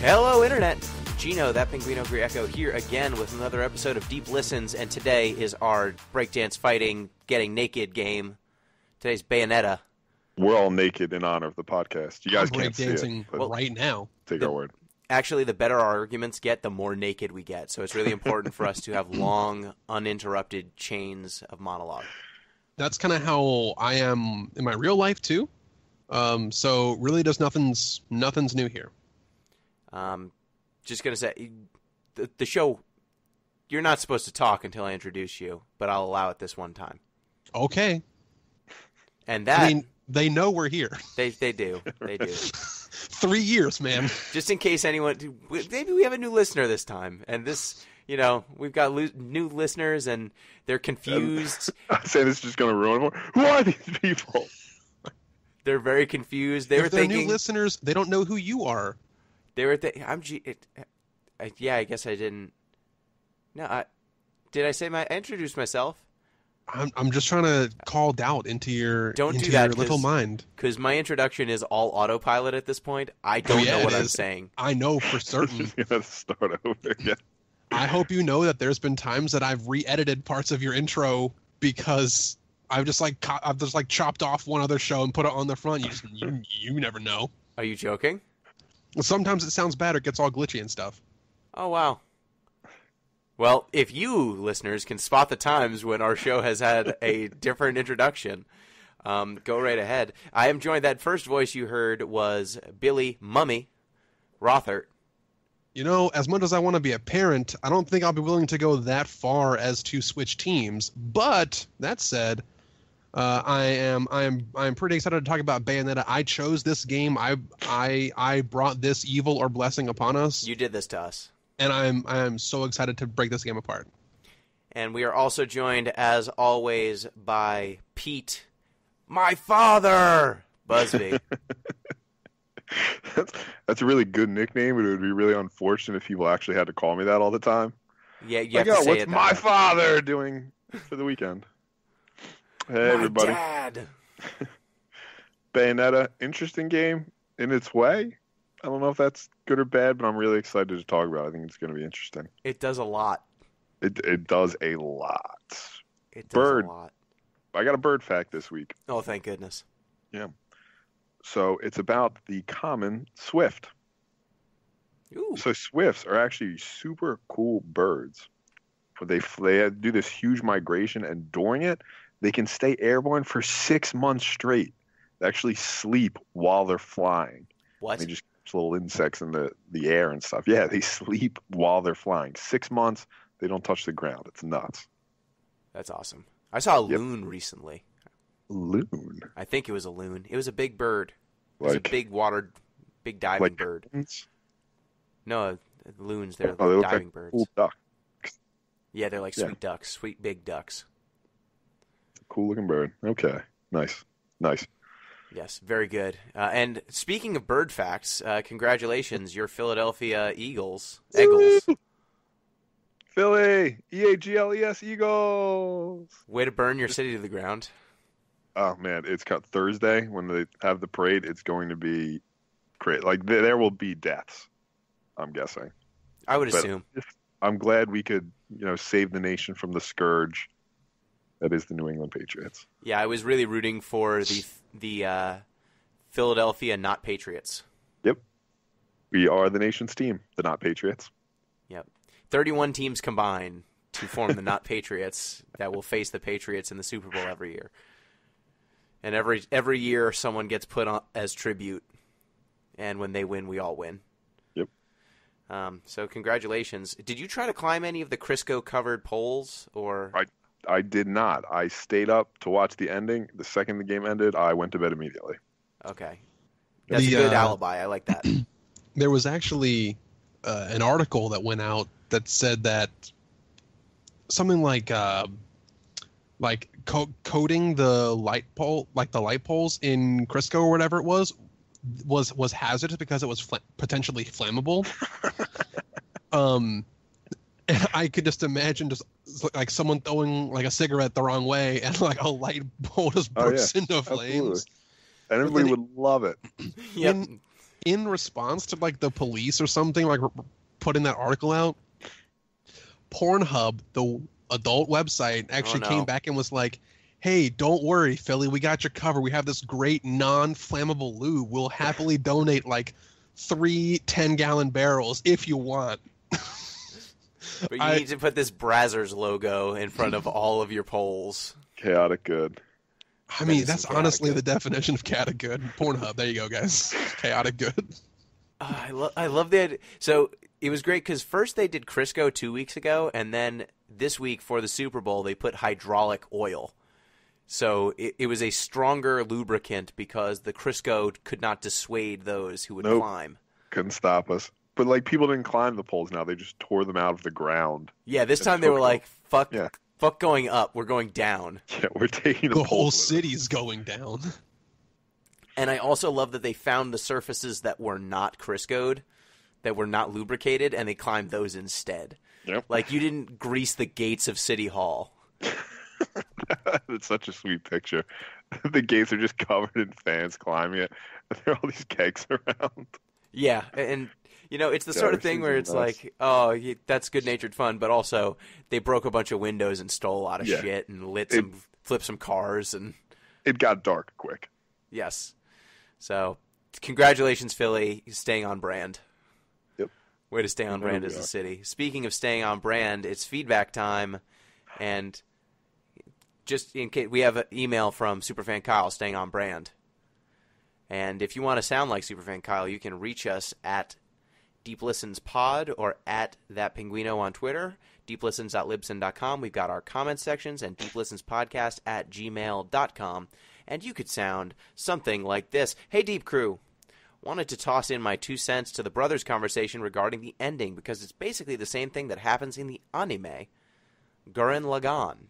Hello, Internet. Gino, that Pinguino Grieco, here again with another episode of Deep Listens, and today is our breakdance fighting, getting naked game. Today's Bayonetta. We're all naked in honor of the podcast. You guys can't see it. Breakdancing right now. Take our word. Actually, the better our arguments get, the more naked we get. So it's really important for us to have long, uninterrupted chains of monologue. That's kind of how I am in my real life too. So really, nothing's new here. Just gonna say, the show, you're not supposed to talk until I introduce you, but I'll allow it this one time. Okay. And that, I mean, they know we're here. They do. 3 years, man. Just in case anyone, maybe we have a new listener this time, and this, we've got new listeners, and they're confused. I'm saying this is just gonna ruin more. Who are these people? They're very confused. They if were they're thinking new listeners, they don't know who you are. They were I guess I didn't. No, did I say I introduced myself? I'm just trying to call doubt into your Don't do that, little mind. Because my introduction is all autopilot at this point. I don't know what I'm saying. I know for certain. You gotta start over again. I hope you know that there's been times that I've re-edited parts of your intro because I've just chopped off one other show and put it on the front. You never know. Are you joking? Sometimes it sounds bad or it gets all glitchy and stuff. Oh, wow. Well, if you, listeners, can spot the times when our show has had a different introduction, go right ahead. I am joined, that first voice you heard was Billy Mummy Rothert. As much as I want to be a parent, I don't think I'll be willing to go that far as to switch teams. But, that said, I'm pretty excited to talk about Bayonetta. I chose this game. I brought this evil or blessing upon us. You did this to us. And I'm so excited to break this game apart. And we are also joined, as always, by Pete, my father, Busby. That's a really good nickname, but it would be really unfortunate if people actually had to call me that all the time. Yeah, you have to say what's it. My father doing for the weekend? Hey, everybody. Dad. Bayonetta, interesting game in its way. I don't know if that's good or bad, but I'm really excited to talk about it. I think it's going to be interesting. It does a lot. It does a lot. It does Bird. a lot. I got a bird fact this week. Oh, thank goodness. Yeah. So it's about the common swift. Ooh. So swifts are actually super cool birds. They do this huge migration, and during it, they can stay airborne for 6 months straight. They actually sleep while they're flying. What? They just catch little insects in the air and stuff. Yeah, they sleep while they're flying. 6 months, they don't touch the ground. It's nuts. That's awesome. I saw a loon recently. Loon? I think it was a loon. It was a big bird. It was a big diving bird. Loons? No, loons. They're they look diving like birds. Cool duck. Yeah, they're like sweet ducks, sweet big ducks. Cool looking bird. Okay, nice. Yes, very good. And speaking of bird facts, congratulations, your Philadelphia Eagles. Philly, Eagles, Eagles. Way to burn your city to the ground. Oh man, it's cut Thursday when they have the parade. It's going to be great. Like there will be deaths. I'm guessing. I would assume. I'm glad we could, save the nation from the scourge that is the New England Patriots. Yeah, I was really rooting for the Philadelphia Not Patriots. Yep. We are the nation's team, the Not Patriots. Yep. 31 teams combined to form the Not Patriots that will face the Patriots in the Super Bowl every year. And every year someone gets put on as tribute, and when they win, we all win. Yep. So congratulations. Did you try to climb any of the Crisco-covered poles? Or I did not. I stayed up to watch the ending. The second the game ended, I went to bed immediately. Okay. That's a good alibi. I like that. There was actually an article that went out that said that something like coating the light pole, like the light poles in Crisco or whatever it was hazardous because it was potentially flammable. And I could just imagine just like someone throwing like a cigarette the wrong way and like a light pole just bursts into flames. And everybody would love it. Yep. in response to like the police or something, like putting that article out, Pornhub, the adult website, actually came back and was like, hey, don't worry, Philly, we got you covered. We have this great non-flammable lube. We'll happily donate like 3 10-gallon barrels if you want. But you need to put this Brazzers logo in front of all of your polls. Chaotic good. I mean, that's honestly the definition of chaotic good. Pornhub, there you go, guys. Chaotic good. I love the idea. So it was great because first they did Crisco 2 weeks ago, and then this week for the Super Bowl they put hydraulic oil. So it was a stronger lubricant because the Crisco could not dissuade those who would climb. Couldn't stop us. But like people didn't climb the poles now; they just tore them out of the ground. Yeah, this time they were like, "Fuck, fuck going up. We're going down." Yeah, we're taking the whole city's going down. And I also love that they found the surfaces that were not Crisco'd, that were not lubricated, and they climbed those instead. Yep. Like you didn't grease the gates of City Hall. It's such a sweet picture. The gates are just covered in fans climbing it. There are all these kegs around. Yeah, and you know, it's the sort of thing where it's like, oh, that's good-natured fun, but also they broke a bunch of windows and stole a lot of shit and flipped some cars, and it got dark quick. Yes. So, congratulations, Philly, staying on brand. Yep. Way to stay on brand as a city. Speaking of staying on brand, it's feedback time, and just in case we have an email from Superfan Kyle staying on brand. And if you want to sound like Superfan Kyle, you can reach us at DeepListensPod or at ThatPinguino on Twitter, deeplistens.libsyn.com. We've got our comment sections and deeplistenspodcast at gmail.com. And you could sound something like this. Hey, Deep Crew. Wanted to toss in my 2 cents to the brothers' conversation regarding the ending because it's basically the same thing that happens in the anime, Gurren Lagann.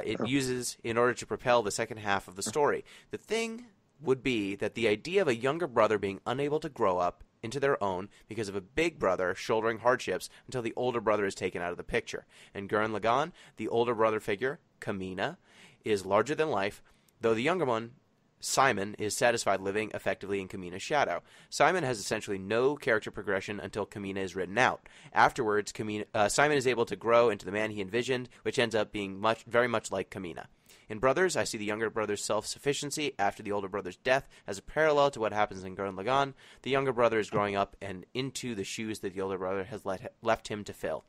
It uses in order to propel the second half of the story. The thing would be that the idea of a younger brother being unable to grow up into their own because of a big brother shouldering hardships until the older brother is taken out of the picture. In Gurren Lagann, the older brother figure, Kamina, is larger than life, though the younger one, Simon, is satisfied living effectively in Kamina's shadow. Simon has essentially no character progression until Kamina is written out. Afterwards, Simon is able to grow into the man he envisioned, which ends up being very much like Kamina. In Brothers, I see the younger brother's self-sufficiency after the older brother's death as a parallel to what happens in Gurren Lagann. The younger brother is growing up and into the shoes that the older brother has left him to fill.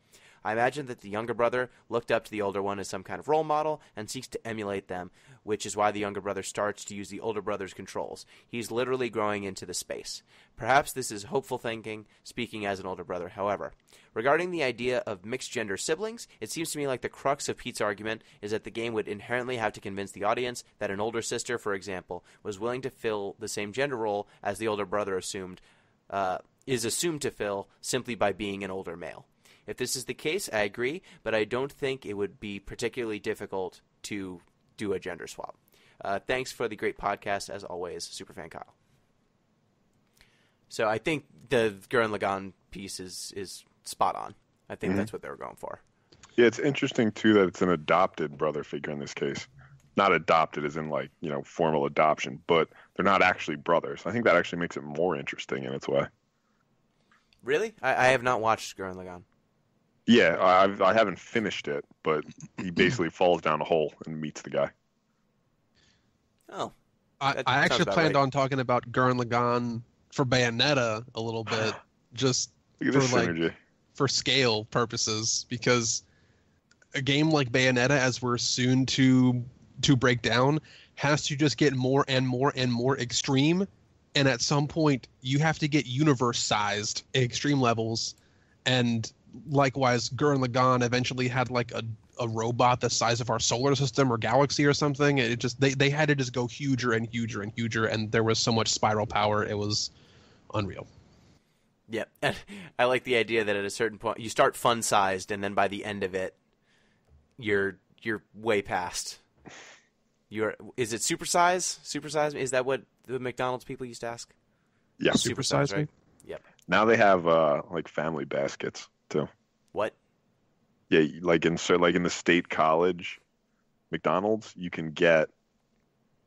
I imagine that the younger brother looked up to the older one as some kind of role model and seeks to emulate them, which is why the younger brother starts to use the older brother's controls. He's literally growing into the space. Perhaps this is hopeful thinking, speaking as an older brother, however. Regarding the idea of mixed-gender siblings, it seems to me like the crux of Pete's argument is that the game would inherently have to convince the audience that an older sister, for example, was willing to fill the same gender role as the older brother is assumed to fill simply by being an older male. If this is the case, I agree, but I don't think it would be particularly difficult to do a gender swap. Thanks for the great podcast, as always, Superfan Kyle. So I think the Gurren Lagann piece is spot on. I think that's what they were going for. Yeah, it's interesting, too, that it's an adopted brother figure in this case. Not adopted as in, like, you know, formal adoption, but they're not actually brothers. I think that actually makes it more interesting in its way. Really? I have not watched Gurren Lagann. Yeah, I haven't finished it, but he basically falls down a hole and meets the guy. Oh. I actually planned on talking about Gurren Lagann for Bayonetta a little bit, just for scale purposes, because a game like Bayonetta, as we're soon to break down, has to just get more and more and more extreme, and at some point you have to get universe-sized extreme levels, and likewise, Gurren Lagann eventually had like a robot the size of our solar system or galaxy or something. It just they had to just go huger and huger and huger, and there was so much spiral power. It was unreal. Yeah, and I like the idea that at a certain point you start fun-sized, and then by the end of it, you're way past. Is it supersize? Supersize? Is that what the McDonald's people used to ask? Yeah, supersize, right? Yep. Now they have like family baskets too. What? Yeah, like in the state college McDonald's, you can get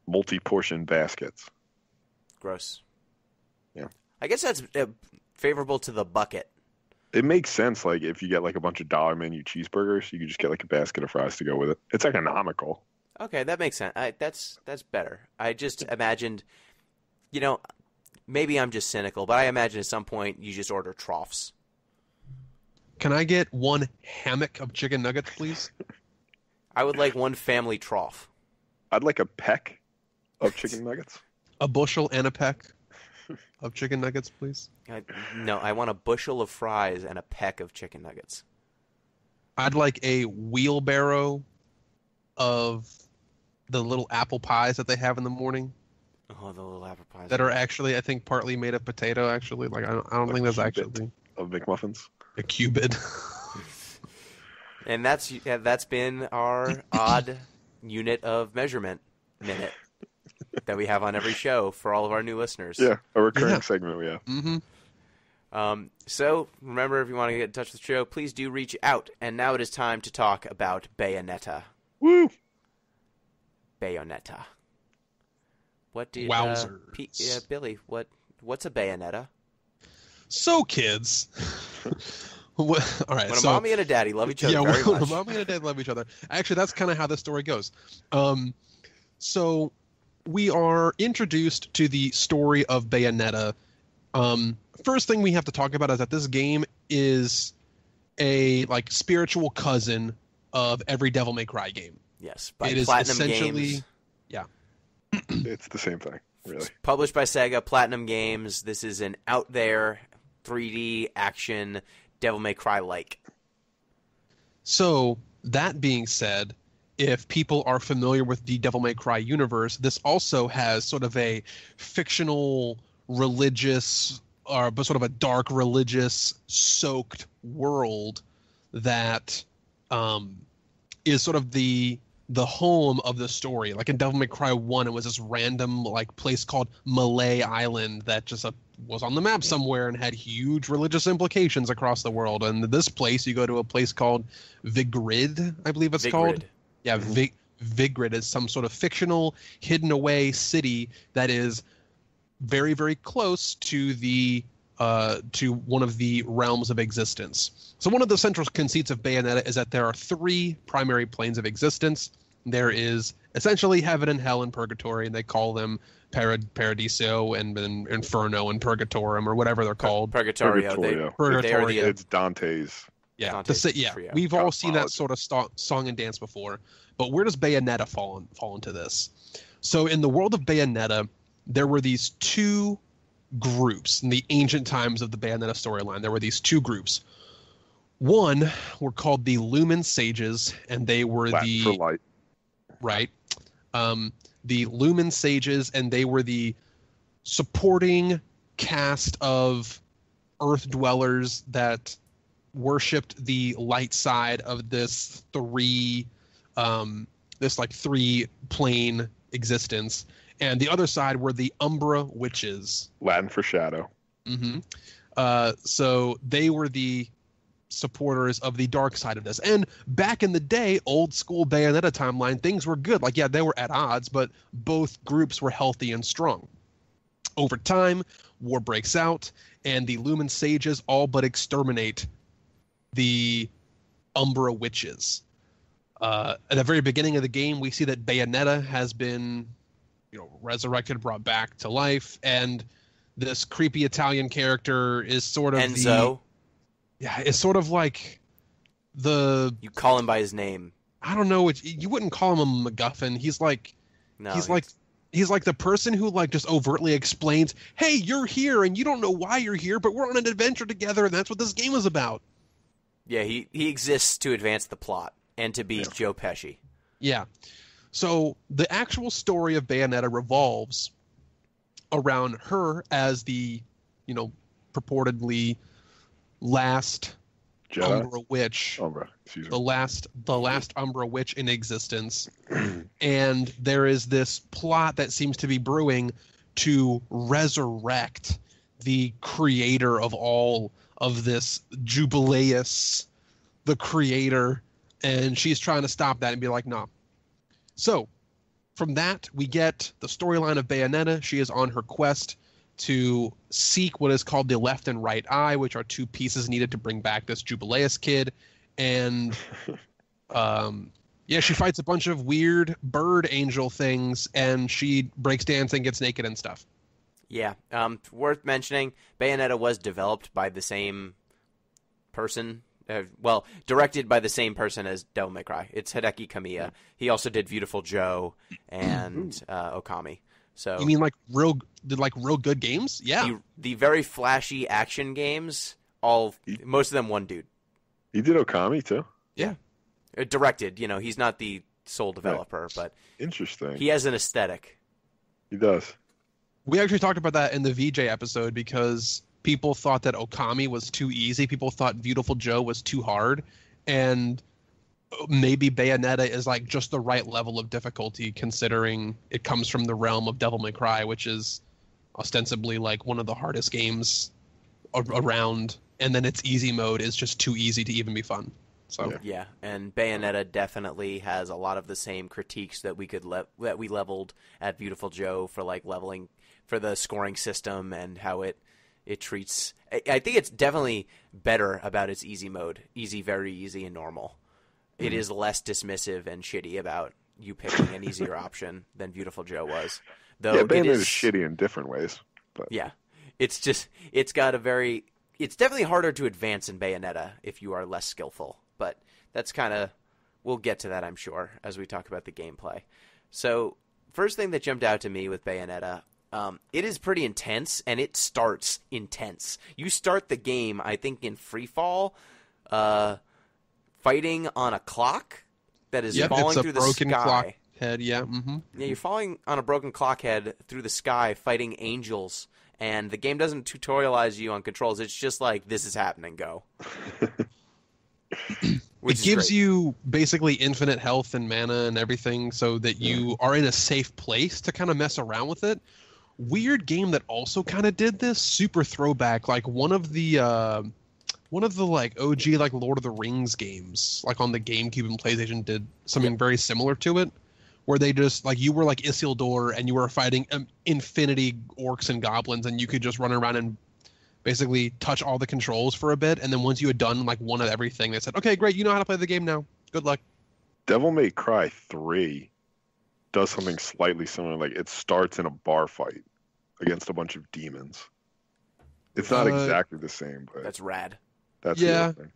multi-portion baskets. Gross. Yeah. I guess that's favorable to the bucket. It makes sense. Like if you get like a bunch of dollar menu cheeseburgers, you could just get like a basket of fries to go with it. It's economical. Okay, that makes sense. That's better. I just imagined, maybe I'm just cynical, but I imagine at some point you just order troughs. Can I get one hammock of chicken nuggets, please? I would like one family trough. I'd like a peck of chicken nuggets. A bushel and a peck of chicken nuggets, please. No, I want a bushel of fries and a peck of chicken nuggets. I'd like a wheelbarrow of the little apple pies that they have in the morning. Oh, the little apple pies. That are actually, I think, partly made of potato, actually. Like, I don't think that's actually... Of McMuffins? A cubit. And that's been our odd unit of measurement minute that we have on every show for all of our new listeners. Yeah, a recurring segment we have. Mm-hmm. So, remember, if you want to get in touch with the show, please do reach out. And now it is time to talk about Bayonetta. Woo! Bayonetta. What do you... Wowzers. Billy, what's a Bayonetta? So, kids... All right, when a mommy and a daddy love each other very much. When a mommy and a dad love each other. Actually, that's kind of how the story goes. So we are introduced to the story of Bayonetta. First thing we have to talk about is that this game is a spiritual cousin of every Devil May Cry game. Yes, by it Platinum is essentially, Games. Yeah. It's the same thing, really. Published by Sega, Platinum Games. This is an out there 3D action Devil May Cry-like. So, that being said, if people are familiar with the Devil May Cry universe, this also has sort of a fictional, religious, but sort of a dark, religious, soaked world that is sort of the home of the story. Like in Devil May Cry 1, it was this random place called Malay Island that just was on the map somewhere and had huge religious implications across the world. And this place, you go to a place called Vigrid, I believe it's called. Yeah, Vigrid is some sort of fictional, hidden away city that is very, very close to to one of the realms of existence. So one of the central conceits of Bayonetta is that there are 3 primary planes of existence. There is essentially heaven and hell and purgatory, and they call them Paradiso and Inferno and Purgatorum or whatever they're called. Purgatorio. Purgatorio. It's Dante's. Yeah, we've all seen that sort of song and dance before. But where does Bayonetta fall into this? So in the world of Bayonetta, there were these 2 groups in the ancient times of the Bayonetta storyline. There were these 2 groups. One were called the Lumen Sages, and they were Latin for light. Right. The Lumen Sages, and they were the supporting cast of Earth dwellers that worshipped the light side of this 3 plane existence. And the other side were the Umbra Witches. Latin for shadow. Mm-hmm. So they were the supporters of the dark side of this. And back in the day, old school Bayonetta timeline, things were good. They were at odds, but both groups were healthy and strong. Over time, war breaks out, and the Lumen Sages all but exterminate the Umbra Witches. At the very beginning of the game, we see that Bayonetta has been resurrected, brought back to life, and this creepy Italian character is sort of Enzo. It's sort of like you call him by his name. I don't know. You wouldn't call him a MacGuffin. He's like the person who just overtly explains, "Hey, you're here, and you don't know why you're here, but we're on an adventure together, and that's what this game is about." Yeah, he exists to advance the plot and to be Joe Pesci. Yeah. So the actual story of Bayonetta revolves around her as the, purportedly last Jedi? Umbra witch. Excuse me. The last Umbra witch in existence. And there is this plot that seems to be brewing to resurrect the creator of all of this, Jubileus, the creator, and she's trying to stop that and be like, nah. So, from that, we get the storyline of Bayonetta. She is on her quest to seek what is called the left and right eye, which are two pieces needed to bring back this Jubileus kid. And she fights a bunch of weird bird angel things, and she breaks dancing, gets naked and stuff. Yeah. Worth mentioning, Bayonetta was developed by the same person. Directed by the same person as Devil May Cry. It's Hideki Kamiya. He also did Beautiful Joe and Okami. So you mean like real good games? Yeah. The very flashy action games, most of them one dude. He did Okami too? Yeah. Directed, he's not the sole developer, but interesting. He has an aesthetic. He does. We actually talked about that in the VJ episode because people thought that Okami was too easy. People thought Beautiful Joe was too hard. And maybe Bayonetta is like just the right level of difficulty considering it comes from the realm of Devil May Cry, which is ostensibly like one of the hardest games around. And then its easy mode is just too easy to even be fun. So yeah, and Bayonetta definitely has a lot of the same critiques that we leveled at Beautiful Joe for like leveling for the scoring system and how it treats. I think it's definitely better about its easy mode, easy, very easy, and normal. It is less dismissive and shitty about you picking an easier option than Beautiful Joe was. Though Bayonetta is shitty in different ways. But yeah, it's definitely harder to advance in Bayonetta if you are less skillful. But that's we'll get to that, I'm sure, as we talk about the gameplay. So, first thing that jumped out to me with Bayonetta, it is pretty intense, and it starts intense. You start the game, I think, in free fall, fighting on a clock that is falling through the sky. It's a broken clock head, yeah. Mm-hmm. Yeah, you're falling on a broken clock head through the sky, fighting angels, and the game doesn't tutorialize you on controls. It's just like, this is happening, go. It gives you basically infinite health and mana and everything so that you are in a safe place to kind of mess around with it. Weird game that also kind of did this, super throwback, like one of the like OG like Lord of the Rings games, like on the GameCube and PlayStation did something very similar to it, where they just like you were like Isildur and you were fighting infinity orcs and goblins and you could just run around and basically touch all the controls for a bit, and then once you had done like one of everything, they said, okay, great, you know how to play the game now. Good luck. Devil May Cry 3 does something slightly similar. Like, it starts in a bar fight against a bunch of demons. It's not exactly the same, but that's rad. That's the other thing.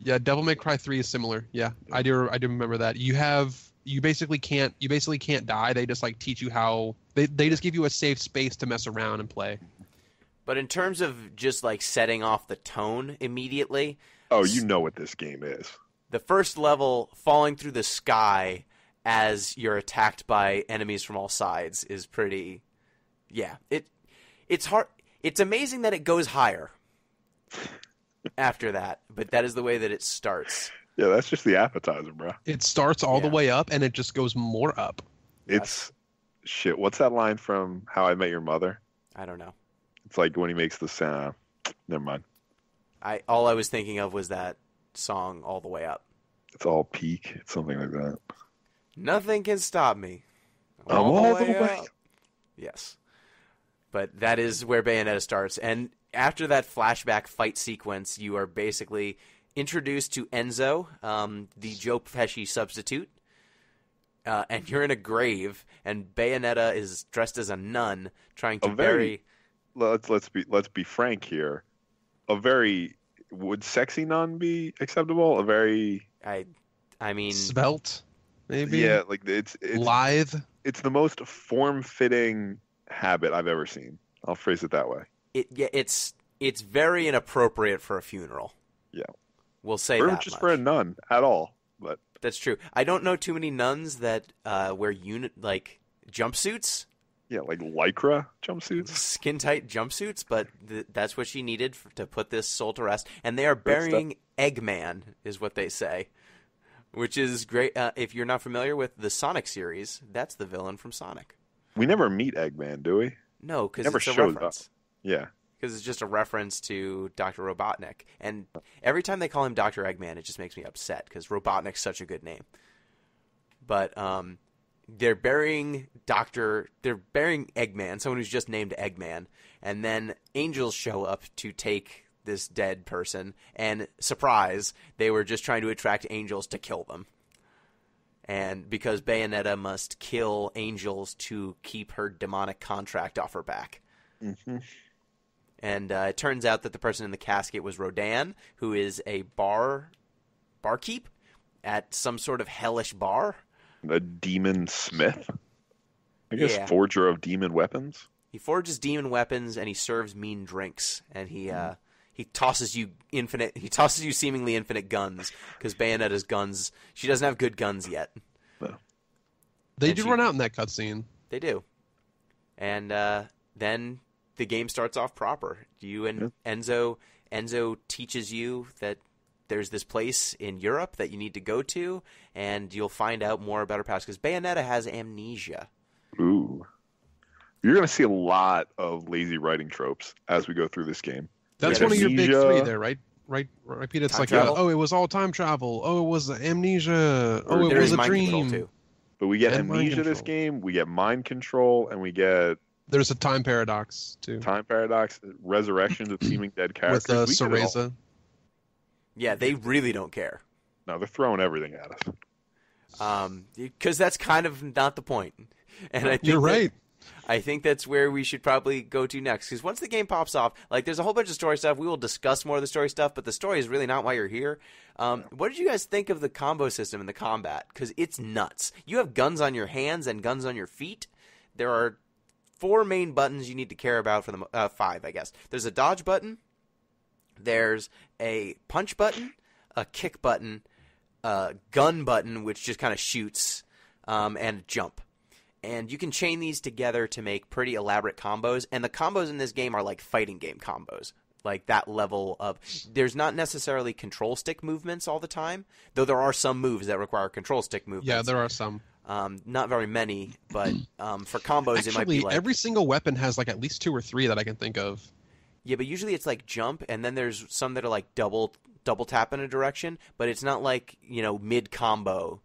Yeah, Devil May Cry 3 is similar. Yeah, I do remember that. You basically can't die. They just like teach you how they just give you a safe space to mess around and play. But in terms of just like setting off the tone immediately. Oh, you know what this game is. The first level, falling through the sky as you're attacked by enemies from all sides, is pretty. Yeah, it's hard. It's amazing that it goes higher after that, but that is the way that it starts. Yeah, that's just the appetizer, bro. It starts all the way up, and it just goes more up. It's shit. What's that line from How I Met Your Mother? I don't know. It's like when he makes the sound. Never mind. All I was thinking of was that song All the Way Up. It's all peak. It's something like that. Nothing can stop me. All the way up. Yes. But that is where Bayonetta starts. And after that flashback fight sequence, you are basically introduced to Enzo, the Joe Pesci substitute. And you're in a grave, and Bayonetta is dressed as a nun trying to bury... Let's be frank here. Would sexy nun be acceptable? I mean svelte, maybe. Yeah, like it's lithe. It's the most form-fitting habit I've ever seen. I'll phrase it that way. It's very inappropriate for a funeral. Yeah, we'll say or that just much. for a nun at all. But that's true. I don't know too many nuns that wear jumpsuits. Yeah, like Lycra jumpsuits? Skin-tight jumpsuits, but that's what she needed to put this soul to rest. And they are burying Eggman, is what they say, which is great. If you're not familiar with the Sonic series, that's the villain from Sonic. We never meet Eggman, do we? No, because it's a reference. Up. Yeah. Because it's just a reference to Dr. Robotnik. And every time they call him Dr. Eggman, it just makes me upset, because Robotnik's such a good name. But they're burying Eggman, someone who's just named Eggman, and then angels show up to take this dead person, and surprise, they were just trying to attract angels to kill them. And because Bayonetta must kill angels to keep her demonic contract off her back. Mm-hmm. And it turns out that the person in the casket was Rodan, who is a barkeep at some sort of hellish bar. A demon smith? I guess forger of demon weapons? He forges demon weapons, and he serves mean drinks. And he tosses you seemingly infinite guns, because Bayonetta's guns, she doesn't have good guns yet. No. They do run out in that cutscene. They do. And then the game starts off proper. You and Enzo teaches you that there's this place in Europe that you need to go to, and you'll find out more about her past, because Bayonetta has amnesia. Ooh. You're going to see a lot of lazy writing tropes as we go through this game. That's one of your big three there, right? Right, Pete? It's Time like, travel? it was all time travel. Oh, it was amnesia. Oh, it There was is a mind control, dream. too. But we get And mind amnesia this control. game, we get mind control, and we get There's a time paradox, too. time paradox, resurrections of seeming dead With characters. We get it all. Cereza. Yeah, they really don't care. No, they're throwing everything at us. Because that's kind of not the point. And I think You're right. I think that's where we should probably go to next. Because once the game pops off, like, there's a whole bunch of story stuff. We will discuss more of the story stuff, but the story is really not why you're here. What did you guys think of the combo system and the combat? Because it's nuts. You have guns on your hands and guns on your feet. There are 4 main buttons you need to care about for the 5, I guess. There's a dodge button. There's a punch button, a kick button, a gun button, which just kind of shoots, and jump. And you can chain these together to make pretty elaborate combos. And the combos in this game are like fighting game combos. Like that level of... There's not necessarily control stick movements all the time, though there are some moves that require control stick movements. Yeah, there are some. Not very many, but for combos it might be like... every single weapon has like at least 2 or 3 that I can think of. Yeah, but usually it's like jump, and then there's some that are like double tap in a direction, but it's not like, mid-combo.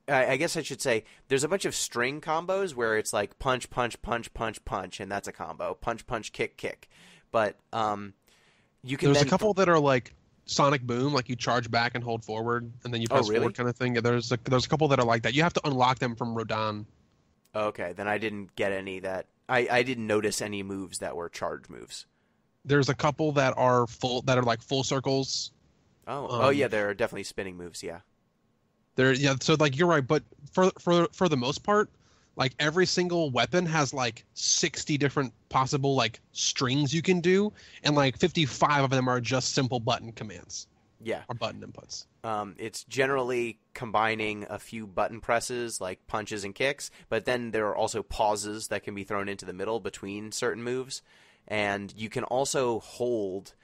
I guess I should say there's a bunch of string combos where it's like punch, punch, punch, punch, punch, and that's a combo. Punch, punch, kick, kick. But you can There's a couple that are like Sonic Boom, like you charge back and hold forward, and then you press really? forward kind of thing. There's a couple that are like that. You have to unlock them from Rodan. Okay, then I didn't get any that... I didn't notice any moves that were charge moves. There's a couple that are like full circles. Oh, yeah, there are definitely spinning moves, yeah. So like you're right, but for the most part, like every single weapon has like 60 different possible like strings you can do, and like 55 of them are just simple button commands. Yeah. Or button inputs. It's generally combining a few button presses, like punches and kicks, but then there are also pauses that can be thrown into the middle between certain moves, and you can also hold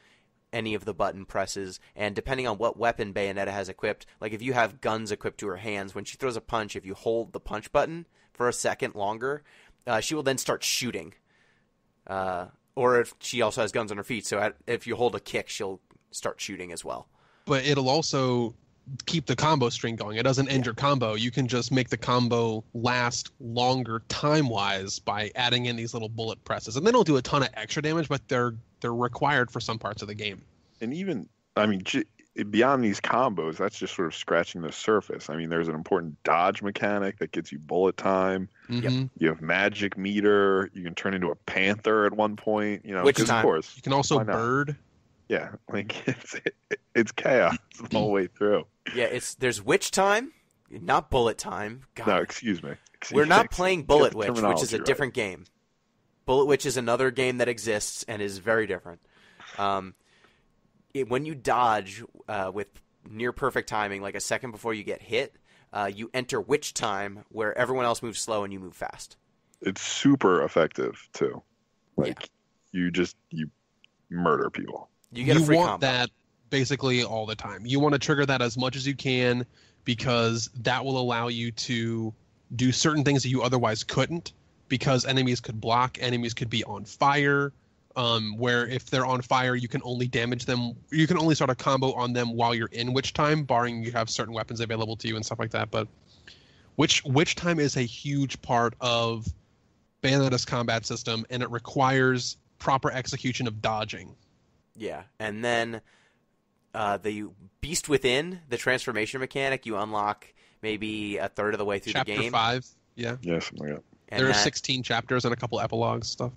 any of the button presses, and depending on what weapon Bayonetta has equipped, like if you have guns equipped to her hands, when she throws a punch, if you hold the punch button for a second longer, she will then start shooting. Or if she also has guns on her feet, so if you hold a kick, she'll start shooting as well. But it'll also keep the combo string going. It doesn't end your combo. You can just make the combo last longer time-wise by adding in these little bullet presses. And they don't do a ton of extra damage, but they're required for some parts of the game. And even, beyond these combos, that's just sort of scratching the surface. I mean, there's an important dodge mechanic that gets you bullet time. Mm-hmm. You have magic meter. You can turn into a panther at one point. Which time? Of course. You can also Why not? bird. Yeah, like it's chaos the whole way through. Yeah, there's witch time, not bullet time. God. No, excuse me. We're not playing Bullet Get the Witch, which is a terminology different game. Bullet Witch is another game that exists and is very different. When you dodge with near perfect timing, like a second before you get hit, you enter Witch time, where everyone else moves slow and you move fast. It's super effective too. Like you murder people. You get a free want combo. that basically all the time. You want to trigger that as much as you can, because that will allow you to do certain things that you otherwise couldn't, because enemies could block, enemies could be on fire, where if they're on fire, you can only damage them. You can only start a combo on them while you're in witch time, barring you have certain weapons available to you and stuff like that. But which time is a huge part of Bayonetta's combat system, and it requires proper execution of dodging. Yeah, and then the Beast Within, the transformation mechanic, you unlock maybe a third of the way through Chapter the game. 5, yeah. Yeah, something like that. And There are 16 chapters and a couple epilogues stuff.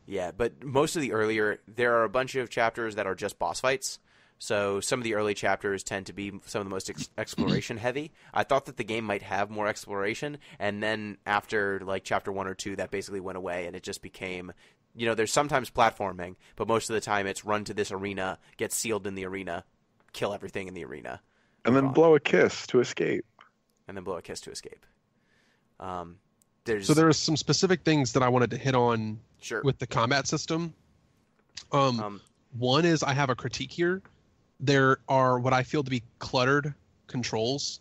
Yeah, but most of the earlier, there are a bunch of chapters that are just boss fights. So some of the early chapters tend to be some of the most exploration heavy. I thought that the game might have more exploration, and then after like chapter 1 or 2, that basically went away, and it just became, there's sometimes platforming, but most of the time it's run to this arena, get sealed in the arena, kill everything in the arena, and then blow a kiss to escape. So there are some specific things that I wanted to hit on Sure. with the combat system. One is I have a critique here. There are what I feel to be cluttered controls,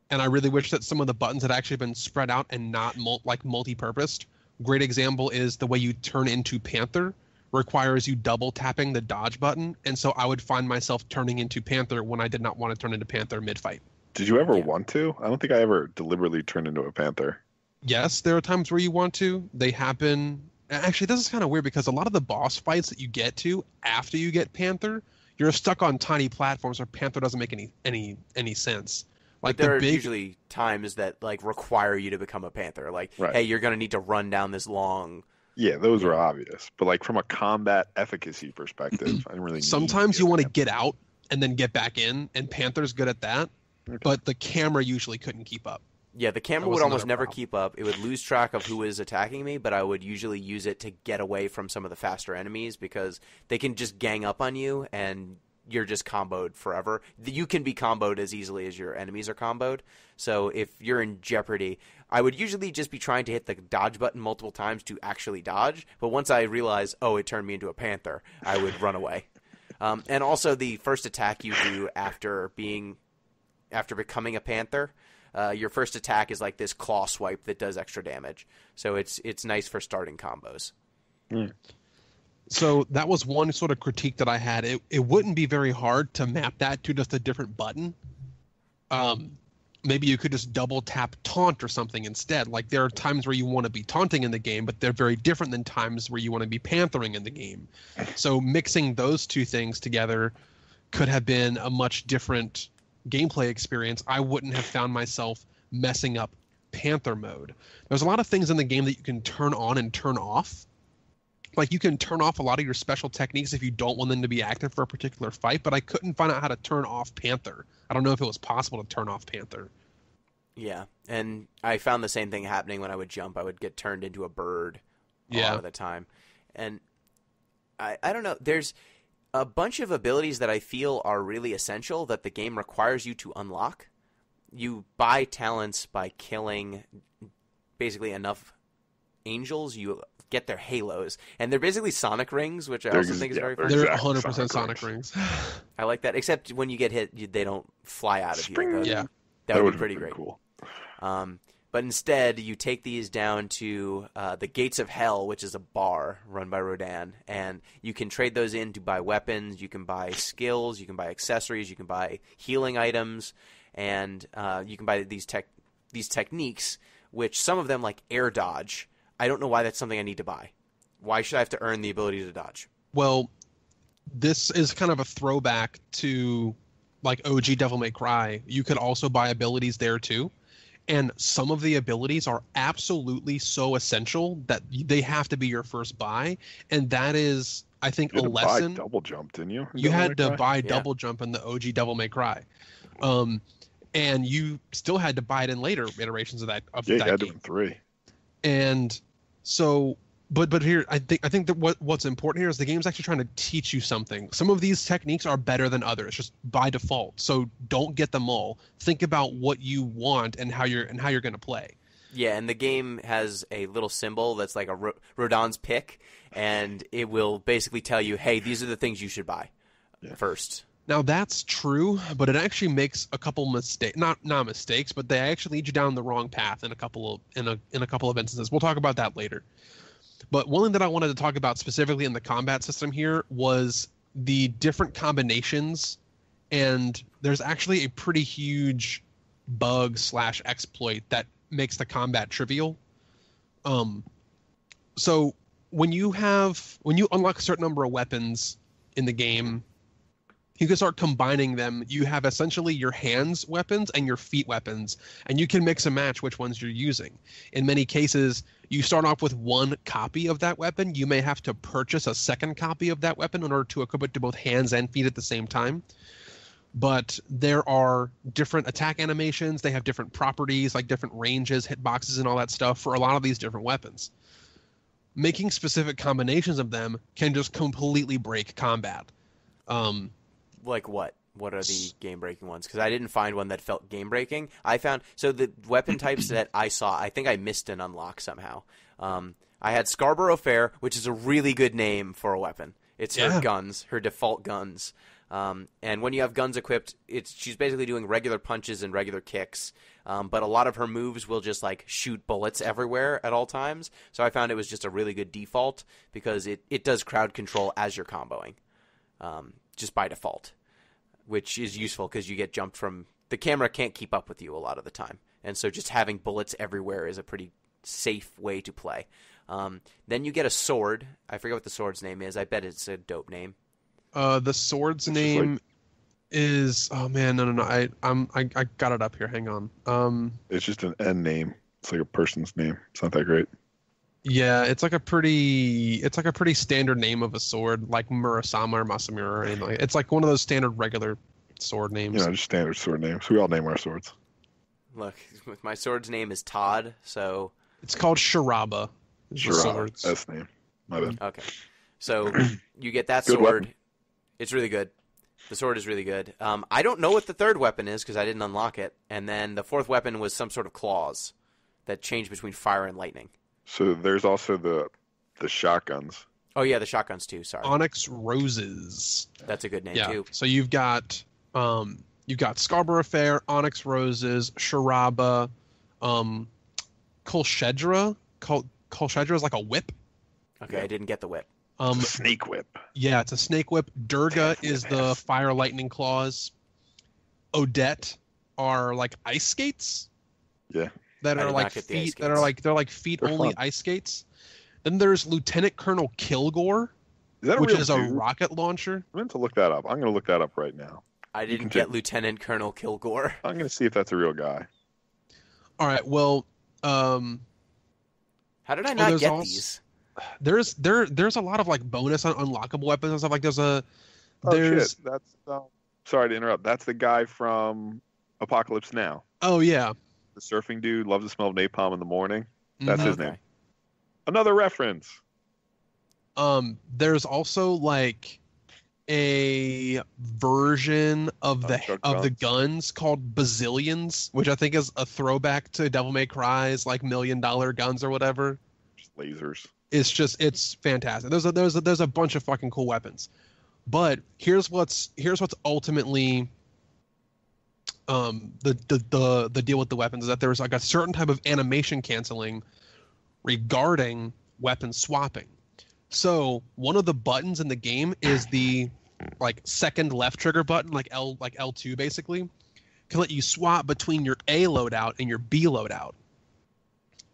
and I really wish that some of the buttons had actually been spread out and not multi-purposed. Great example is the way you turn into Panther requires you double tapping the dodge button, and so I would find myself turning into Panther when I did not want to turn into Panther mid-fight. Did you ever want to? I don't think I ever deliberately turned into a panther. Yes, there are times where you want to. They happen. Actually, this is kind of weird because a lot of the boss fights that you get to after you get Panther, you're stuck on tiny platforms where Panther doesn't make any sense. Like but there are usually times that like require you to become a Panther. Like, Right. hey, you're going to need to run down this long. Yeah, those were obvious. But like from a combat efficacy perspective, I didn't really. Sometimes you want to get out and then get back in, and Panther's good at that. Okay. But the camera usually couldn't keep up. Yeah, the camera That was would almost another never problem. keep up. It would lose track of who was attacking me, but I would usually use it to get away from some of the faster enemies because they can just gang up on you and you're just comboed forever. You can be comboed as easily as your enemies are comboed. So if you're in jeopardy, I would usually just be trying to hit the dodge button multiple times to actually dodge. But once I realized, it turned me into a Panther, I would run away. And also the first attack you do after becoming a Panther, your first attack is like this claw swipe that does extra damage. So it's nice for starting combos. So that was one sort of critique that I had. It wouldn't be very hard to map that to just a different button. Maybe you could just double tap taunt or something instead. Like there are times where you want to be taunting in the game, but they're very different than times where you want to be panthering in the game. So mixing those two things together could have been a much different gameplay experience. I wouldn't have found myself messing up Panther mode. There's a lot of things in the game that you can turn on and turn off. Like you can turn off a lot of your special techniques if you don't want them to be active for a particular fight, but I couldn't find out how to turn off Panther. I don't know if it was possible to turn off Panther. Yeah, and I found the same thing happening when I would jump. I would get turned into a bird a lot of the time. And I don't know, there's a bunch of abilities that I feel are really essential that the game requires you to unlock. You buy talents by killing basically enough angels. You get their halos, and they're basically sonic rings, which I also think is very fun. They're exact 100% Sonic rings. I like that, except when you get hit, they don't fly out of Spring. you. Yeah. That would would've be pretty been great. Cool. But instead, you take these down to the Gates of Hell, which is a bar run by Rodan, and you can trade those in to buy weapons, you can buy skills, you can buy accessories, you can buy healing items, and you can buy these techniques, which some of them, like air dodge, I don't know why that's something I need to buy. Why should I have to earn the ability to dodge? Well, this is kind of a throwback to like OG Devil May Cry. You could also buy abilities there too. And some of the abilities are absolutely so essential that they have to be your first buy. And that is, I think, You a had to lesson. buy double jump, didn't you? You had to buy Yeah. double jump in the OG Devil May Cry. And you still had to buy it in later iterations of that Yeah, you had to game. in 3. And so, but here, I think that what's important here is the game's actually trying to teach you something. Some of these techniques are better than others, just by default. So don't get them all. Think about what you want and how you're going to play. Yeah, and the game has a little symbol that's like a Rodan's pick, and it will basically tell you, hey, these are the things you should buy first. Now that's true, but it actually makes a couple mistakes, not mistakes, but they actually lead you down the wrong path in a couple of instances. We'll talk about that later. But one thing that I wanted to talk about specifically in the combat system here was the different combinations, and there's actually a pretty huge bug / exploit that makes the combat trivial. So when you unlock a certain number of weapons in the game, you can start combining them. You have essentially your hands weapons and your feet weapons, and you can mix and match which ones you're using. In many cases, you start off with one copy of that weapon. You may have to purchase a second copy of that weapon in order to equip it to both hands and feet at the same time. But there are different attack animations. They have different properties, like different ranges, hitboxes, and all that stuff for a lot of these different weapons. Making specific combinations of them can just completely break combat. Like what? What are the game-breaking ones? Because I didn't find one that felt game-breaking. I found so the weapon types that I saw, I think I missed an unlock somehow. I had Scarborough Fair, which is a really good name for a weapon. It's her guns, her default guns. And when you have guns equipped, she's basically doing regular punches and regular kicks. But a lot of her moves will just like shoot bullets everywhere at all times. So I found it was just a really good default because it does crowd control as you're comboing, just by default, which is useful because you get jumped from the camera can't keep up with you a lot of the time. And so just having bullets everywhere is a pretty safe way to play. Then you get a sword. I forget what the sword's name is. I bet it's a dope name. The sword's name is no. I got it up here. Hang on. It's just an N name. It's like a person's name. It's not that great. Yeah, it's like a pretty standard name of a sword, like Murasama or Masamura or anything. It's like one of those standard regular sword names. Yeah, just standard sword names. We all name our swords. Look, my sword's name is Todd, so it's called Shiraba. Shiraba, that's the name. My bad. Okay, so you get that Good sword. weapon. It's really good. The sword is really good. I don't know what the third weapon is because I didn't unlock it. And then the fourth weapon was some sort of claws that changed between fire and lightning. So there's also the shotguns. Oh yeah, the shotguns too. Sorry. Onyx Roses. That's a good name Yeah. too. So you've got Scarborough Fair, Onyx Roses, Shiraba, Kolshedra. Kolshedra is like a whip. Okay, I didn't get the whip. Snake whip. Yeah, it's a snake whip. Durga is the fire lightning claws. Odette are like ice skates. Yeah. That I are did like not get the feet. ice That are like they're feet They're only fun. ice skates. Then there's Lieutenant Colonel Kilgore, Is that a which real is a dude? rocket launcher. I meant to look that up. I'm going to look that up right now. I can didn't get take- Lieutenant Colonel Kilgore. I'm going to see if that's a real guy. All right. Well, How did I not there's get also- these? there's a lot of like bonus on unlockable weapons and stuff. Like there's Oh, there's shit. That's sorry to interrupt. That's the guy from Apocalypse Now. oh yeah. The surfing dude loves the smell of napalm in the morning. That's Mhm. his name. Another reference. There's also like a version of the guns called Bazillions, which I think is a throwback to Devil May Cry's like $1 million guns or whatever. Just lasers. It's fantastic. There's a bunch of fucking cool weapons. But here's what's ultimately the deal with the weapons is that there's like a certain type of animation canceling regarding weapon swapping. So one of the buttons in the game is the like second left trigger button, like L2 basically, can let you swap between your A loadout and your B loadout.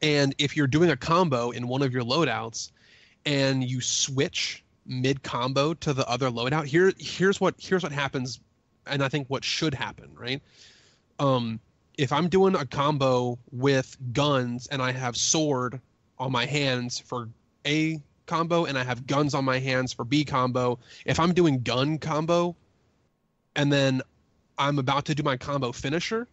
And if you're doing a combo in one of your loadouts and you switch mid combo to the other loadout, here's what happens, and I think what should happen, right? If I'm doing a combo with guns and I have sword on my hands for A combo and I have guns on my hands for B combo, if I'm doing gun combo and then I'm about to do my combo finisher,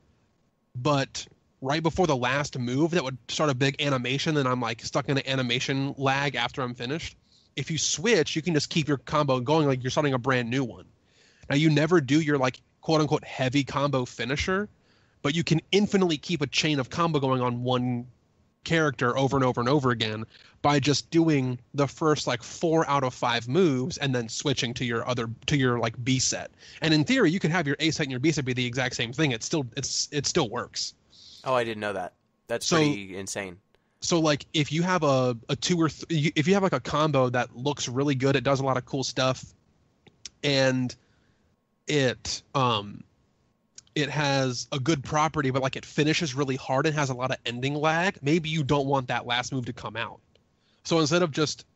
but right before the last move that would start a big animation, then I'm like stuck in an animation lag after I'm finished. If you switch, you can just keep your combo going like you're starting a brand new one. Now you never do your like quote unquote heavy combo finisher, but you can infinitely keep a chain of combo going on one character over and over and over again by just doing the first like 4 out of 5 moves and then switching to your like B set. And in theory, you can have your A set and your B set be the exact same thing. It still works. Oh, I didn't know that. That's pretty insane. So like if you have a if you have like a combo that looks really good, it does a lot of cool stuff, and it it has a good property, but like it finishes really hard and has a lot of ending lag, maybe you don't want that last move to come out. So instead of just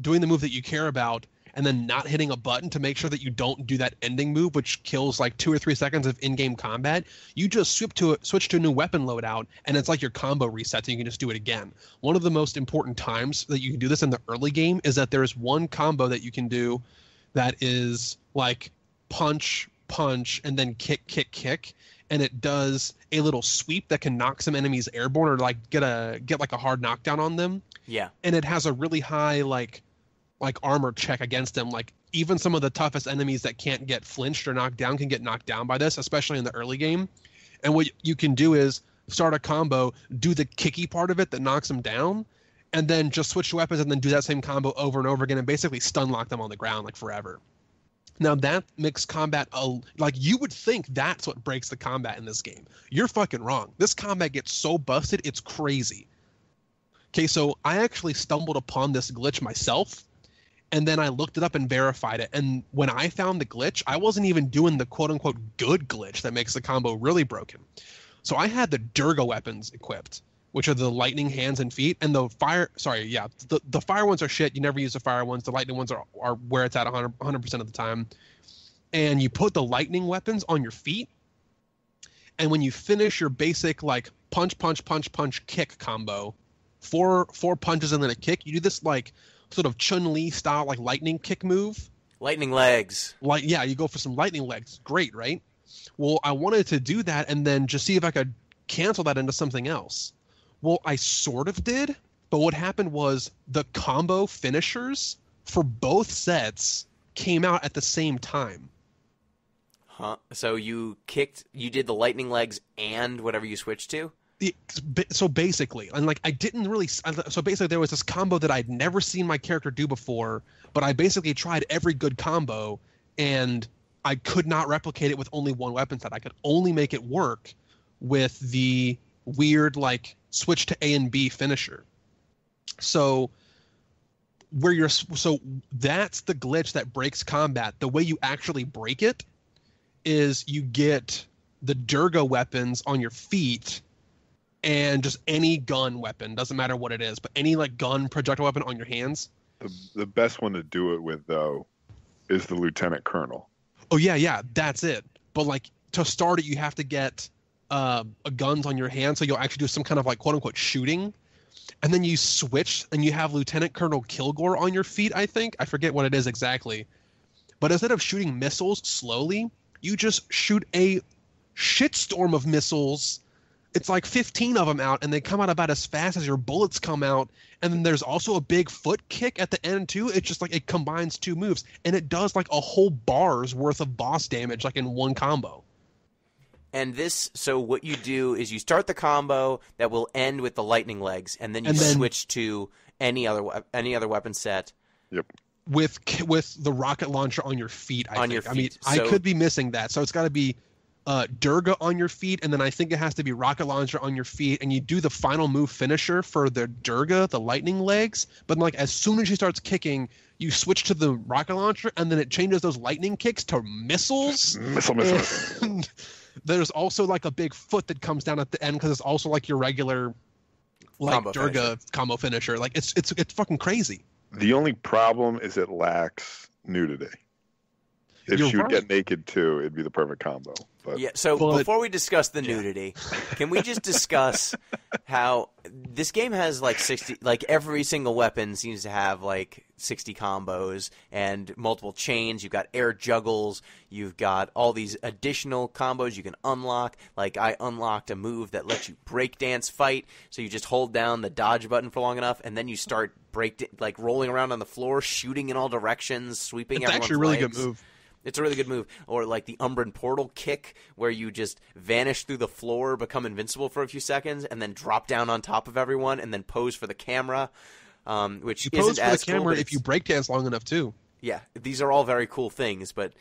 doing the move that you care about and then not hitting a button to make sure that you don't do that ending move, which kills like 2 or 3 seconds of in-game combat, you just switch to a new weapon loadout, and it's like your combo resets, and you can just do it again. One of the most important times that you can do this in the early game is that there's one combo that you can do that is like punch, punch, and then kick, kick, kick, and it does a little sweep that can knock some enemies airborne or like get like a hard knockdown on them. Yeah. And it has a really high like armor check against them. Like even some of the toughest enemies that can't get flinched or knocked down can get knocked down by this, especially in the early game. And what you can do is start a combo, do the kicky part of it that knocks them down, and then just switch to weapons and then do that same combo over and over again and basically stun lock them on the ground like forever. Now that makes combat like you would think that's what breaks the combat in this game. You're fucking wrong. This combat gets so busted, it's crazy. Okay, so I actually stumbled upon this glitch myself, and then I looked it up and verified it. And when I found the glitch, I wasn't even doing the quote-unquote good glitch that makes the combo really broken. So I had the Durga weapons equipped, which are the lightning hands and feet, and the fire. Sorry, yeah, the fire ones are shit. You never use the fire ones. The lightning ones are where it's at 100% of the time. And you put the lightning weapons on your feet, and when you finish your basic like punch, punch, punch, punch, kick combo, four punches and then a kick, you do this like sort of Chun-Li style like lightning kick move. Lightning legs. Like yeah, you go for some lightning legs. Great, right? Well, I wanted to do that and then just see if I could cancel that into something else. Well, I sort of did, but what happened was the combo finishers for both sets came out at the same time. Huh? So you did the lightning legs and whatever you switched to? So basically, and like I didn't really, so basically there was this combo that I'd never seen my character do before, but I basically tried every good combo and I could not replicate it with only one weapon set. I could only make it work with the weird like switch to A and B finisher. So that's the glitch that breaks combat. The way you actually break it is you get the Durga weapons on your feet and just any gun weapon, doesn't matter what it is, but any like gun projectile weapon on your hands. The best one to do it with though is the lieutenant colonel. Oh yeah, that's it. But like to start it, you have to get guns on your hand, so you'll actually do some kind of like quote unquote shooting, and then you switch and you have Lieutenant Colonel Kilgore on your feet. I forget what it is exactly, but instead of shooting missiles slowly, you just shoot a shitstorm of missiles. It's like 15 of them out, and they come out about as fast as your bullets come out. And then there's also a big foot kick at the end too. It's just like it combines two moves, and it does like a whole bar's worth of boss damage like in one combo. And so what you do is you start the combo that will end with the lightning legs, and then switch to any other weapon set. Yep. With the rocket launcher on your feet. I mean, so, I could be missing that, so it's got to be Durga on your feet, and then I think it has to be rocket launcher on your feet, and you do the final move finisher for the Durga, the lightning legs. But like as soon as she starts kicking, you switch to the rocket launcher, and then it changes those lightning kicks to missiles. Missile. And there's also like a big foot that comes down at the end because it's also like your regular like combo Durga finisher. Combo finisher. Like it's fucking crazy. The only problem is it lacks nudity. If she would get naked too, it'd be the perfect combo. But Yeah, so before we discuss the nudity, can we just discuss how this game has like 60, like every single weapon seems to have like 60 combos and multiple chains. You've got air juggles, you've got all these additional combos you can unlock. Like I unlocked a move that lets you breakdance fight, so you just hold down the dodge button for long enough, and then you start like rolling around on the floor, shooting in all directions, sweeping everyone's It's actually a really legs. good move. It's a really good move. Or like the Umbran Portal kick, where you just vanish through the floor, become invincible for a few seconds, and then drop down on top of everyone, and then pose for the camera, which You isn't pose for as the camera cool, if you breakdance long enough too. Yeah, these are all very cool things, but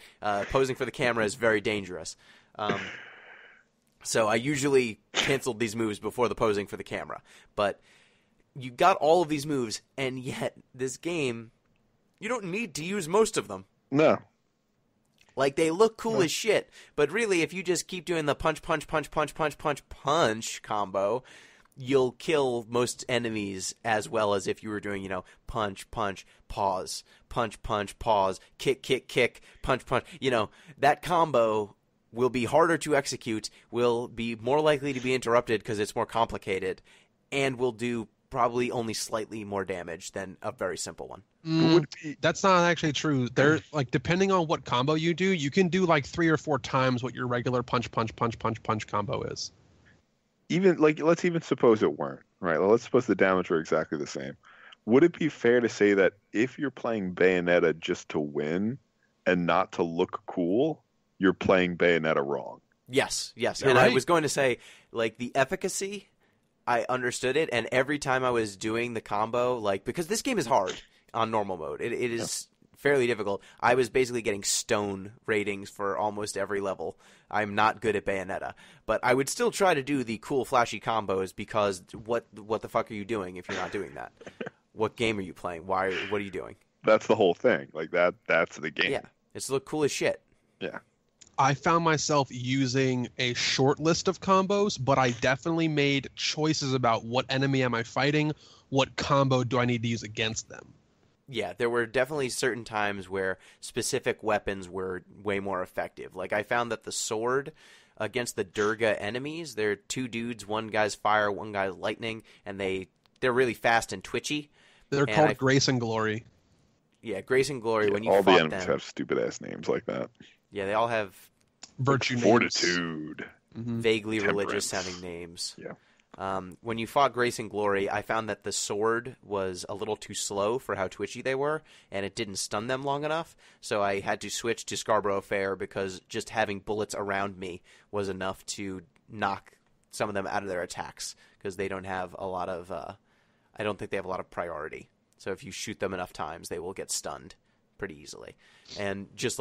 posing for the camera is very dangerous. So I usually canceled these moves before the posing for the camera. But you got all of these moves, and yet this game, you don't need to use most of them. no. Like, they look cool as shit. But really, if you just keep doing the punch, punch, punch, punch, punch, punch, punch combo, you'll kill most enemies as well as if you were doing, punch, punch, pause, punch, punch, pause, kick, kick, kick, punch, punch. That combo will be harder to execute, will be more likely to be interrupted because it's more complicated, and will do probably only slightly more damage than a very simple one. That's not actually true. There, depending on what combo you do, you can do 3 or 4 times what your regular punch, punch, punch, punch, punch combo is. Even let's even suppose it weren't, right? Well, let's suppose the damage were exactly the same. Would it be fair to say that if you're playing Bayonetta just to win and not to look cool, you're playing Bayonetta wrong? Yes. And right. I was going to say, the efficacy, I understood it, and every time I was doing the combo, because this game is hard on normal mode, it is fairly difficult. I was basically getting stone ratings for almost every level. I'm not good at Bayonetta, but I would still try to do the cool, flashy combos because what the fuck are you doing if you're not doing that? What game are you playing? What are you doing? That's the whole thing. That's the game. Yeah, it's look cool as shit. Yeah. I found myself using a short list of combos, but I definitely made choices about what enemy am I fighting, what combo do I need to use against them. Yeah, there were definitely certain times where specific weapons were way more effective. I found that the sword against the Durga enemies, they're 2 dudes, one guy's fire, one guy's lightning, and they're really fast and twitchy. They're called Grace and Glory. Yeah, Grace and Glory, when you all fought the enemies them, have stupid-ass names like that. Yeah, they all have virtue fortitude, vaguely religious-sounding names. Yeah. When you fought Grace and Glory, I found that the sword was a little too slow for how twitchy they were, and it didn't stun them long enough, so I had to switch to Scarborough Fair because just having bullets around me was enough to knock some of them out of their attacks, because they don't have a lot of I don't think they have a lot of priority. So if you shoot them enough times, they will get stunned pretty easily. And just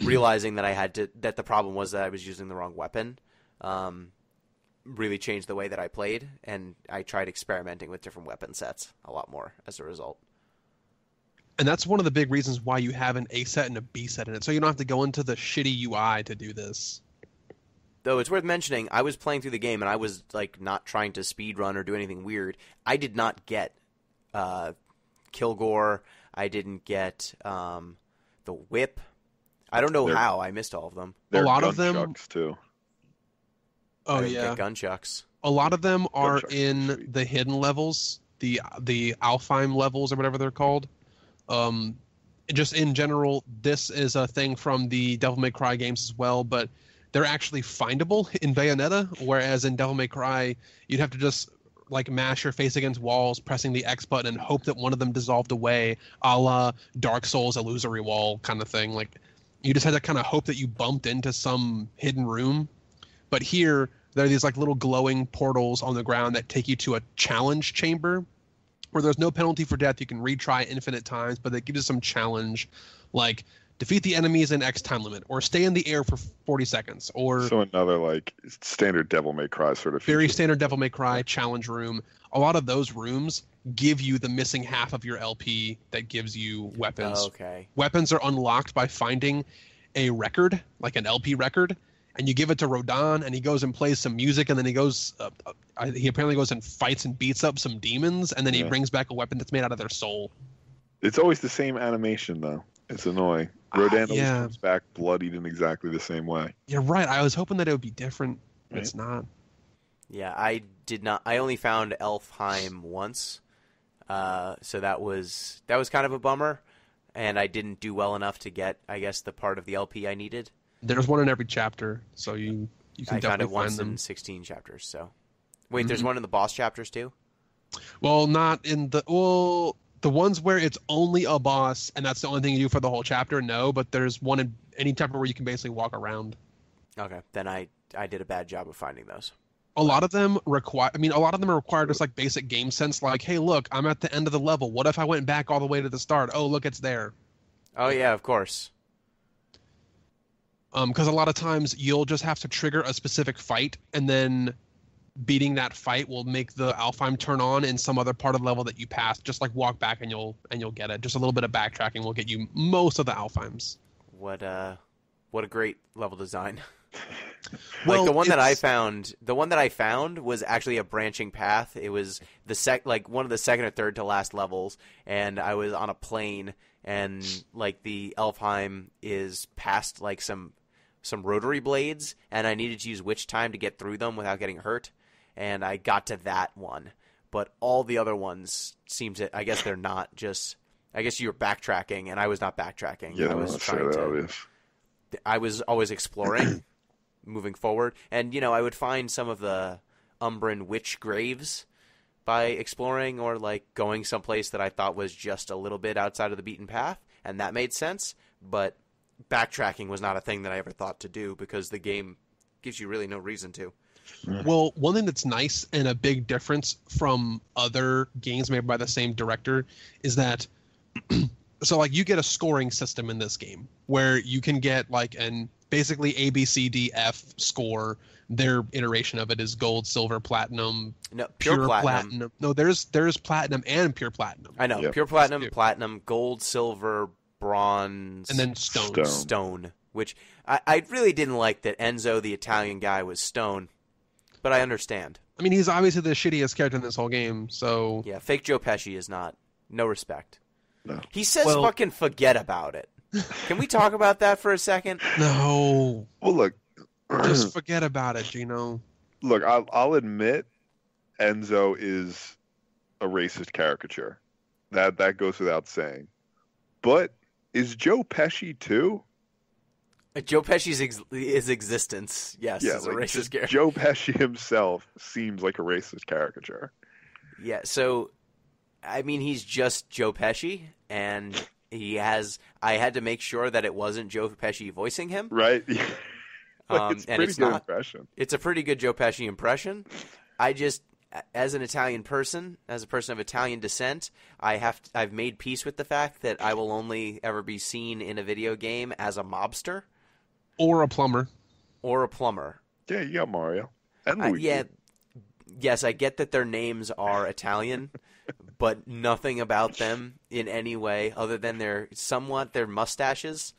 realizing that that the problem was that I was using the wrong weapon, really changed the way that I played, and I tried experimenting with different weapon sets a lot more as a result. And that's one of the big reasons why you have an A set and a B set in it, so you don't have to go into the shitty UI to do this. Though it's worth mentioning, I was playing through the game, and I was not trying to speed run or do anything weird. I did not get Kilgore. I didn't get the whip. I don't know how I missed all of them. A lot of them Nunchucks too. Oh, I didn't yeah. get gunchucks. A lot of them are Nunchucks in are sweet. the hidden levels, the Alfheim levels or whatever they're called. Just in general, this is a thing from the Devil May Cry games as well, but they're actually findable in Bayonetta, whereas in Devil May Cry, you'd have to just mash your face against walls, pressing the X button, and hope that one of them dissolved away, a la Dark Souls illusory wall kind of thing. You just had to kind of hope that you bumped into some hidden room. But here, there are these little glowing portals on the ground that take you to a challenge chamber where there's no penalty for death. You can retry infinite times, but they give you some challenge, defeat the enemies in X time limit, or stay in the air for 40 seconds, or So another standard Devil May Cry sort of very feature. standard Devil May Cry challenge room. A lot of those rooms give you the missing half of your LP that gives you weapons. Oh, okay. Weapons are unlocked by finding a record, an LP record, and you give it to Rodin, and he goes and plays some music, and then he goes, he apparently goes and fights and beats up some demons, and then he brings back a weapon that's made out of their soul. It's always the same animation though. It's annoying. Rodin always yeah. comes back bloodied in exactly the same way. You're right. I was hoping that it would be different. Right. It's not. Yeah, I did not. I only found Elfheim once, so that was kind of a bummer, and I didn't do well enough to get, I guess, the part of the LP I needed. There's one in every chapter, so you can I found it definitely once find them. in 16 chapters. So, wait, there's one in the boss chapters too? Well, not in the the ones where it's only a boss and that's the only thing you do for the whole chapter. No, but there's one in any chapter where you can basically walk around. Okay, then I did a bad job of finding those. A lot of them require. I mean, a lot of them are required just basic game sense. Hey, look, I'm at the end of the level. What if I went back all the way to the start? Oh, look, it's there. Oh yeah, of course. Because a lot of times you'll just have to trigger a specific fight, and then beating that fight will make the Alfheim turn on in some other part of the level that you passed. Just walk back and you'll get it. Just a little bit of backtracking will get you most of the Alfheims. What What a great level design. Well, Like the one that I found was actually a branching path. It was one of the second or third to last levels, and I was on a plane, and like the Elfheim is past like some rotary blades, and I needed to use witch time to get through them without getting hurt, and I got to that one. But all the other ones I guess they're not just. I guess you were backtracking, and I was not backtracking. Yeah, I was I was always exploring, moving forward, and I would find some of the Umbran witch graves by exploring or like going someplace that I thought was just a little bit outside of the beaten path, and that made sense. But backtracking was not a thing that I ever thought to do because the game gives you really no reason to. Well, one thing that's nice and a big difference from other games made by the same director is that so like you get a scoring system in this game where you can get like an basically A, B, C, D, F score. Their iteration of it is gold, silver, platinum, no, pure platinum. No, there's platinum and pure platinum. I know. Yep. Pure platinum, platinum, gold, silver, bronze, and then stone. Stone, which I really didn't like that Enzo, the Italian guy, was stone, but I understand. I mean, he's obviously the shittiest character in this whole game, so... Yeah, fake Joe Pesci is not. No respect. No. He says fucking forget about it. Can we talk about that for a second? No. Well, look. Just forget about it, Gino. Look, I'll admit Enzo is a racist caricature. That goes without saying. But is Joe Pesci too? Joe Pesci's his existence, yes, is a like racist character. Joe Pesci himself seems like a racist caricature. Yeah, so, I mean, he's just Joe Pesci, and I had to make sure that it wasn't Joe Pesci voicing him. Right. It's a pretty good impression. It's a pretty good Joe Pesci impression. I just, as an Italian person, as a person of Italian descent, I've made peace with the fact that I will only ever be seen in a video game as a mobster. Or a plumber. Yeah, you got Mario. And Luigi. Yes, I get that their names are Italian, but nothing about them in any way other than their mustaches,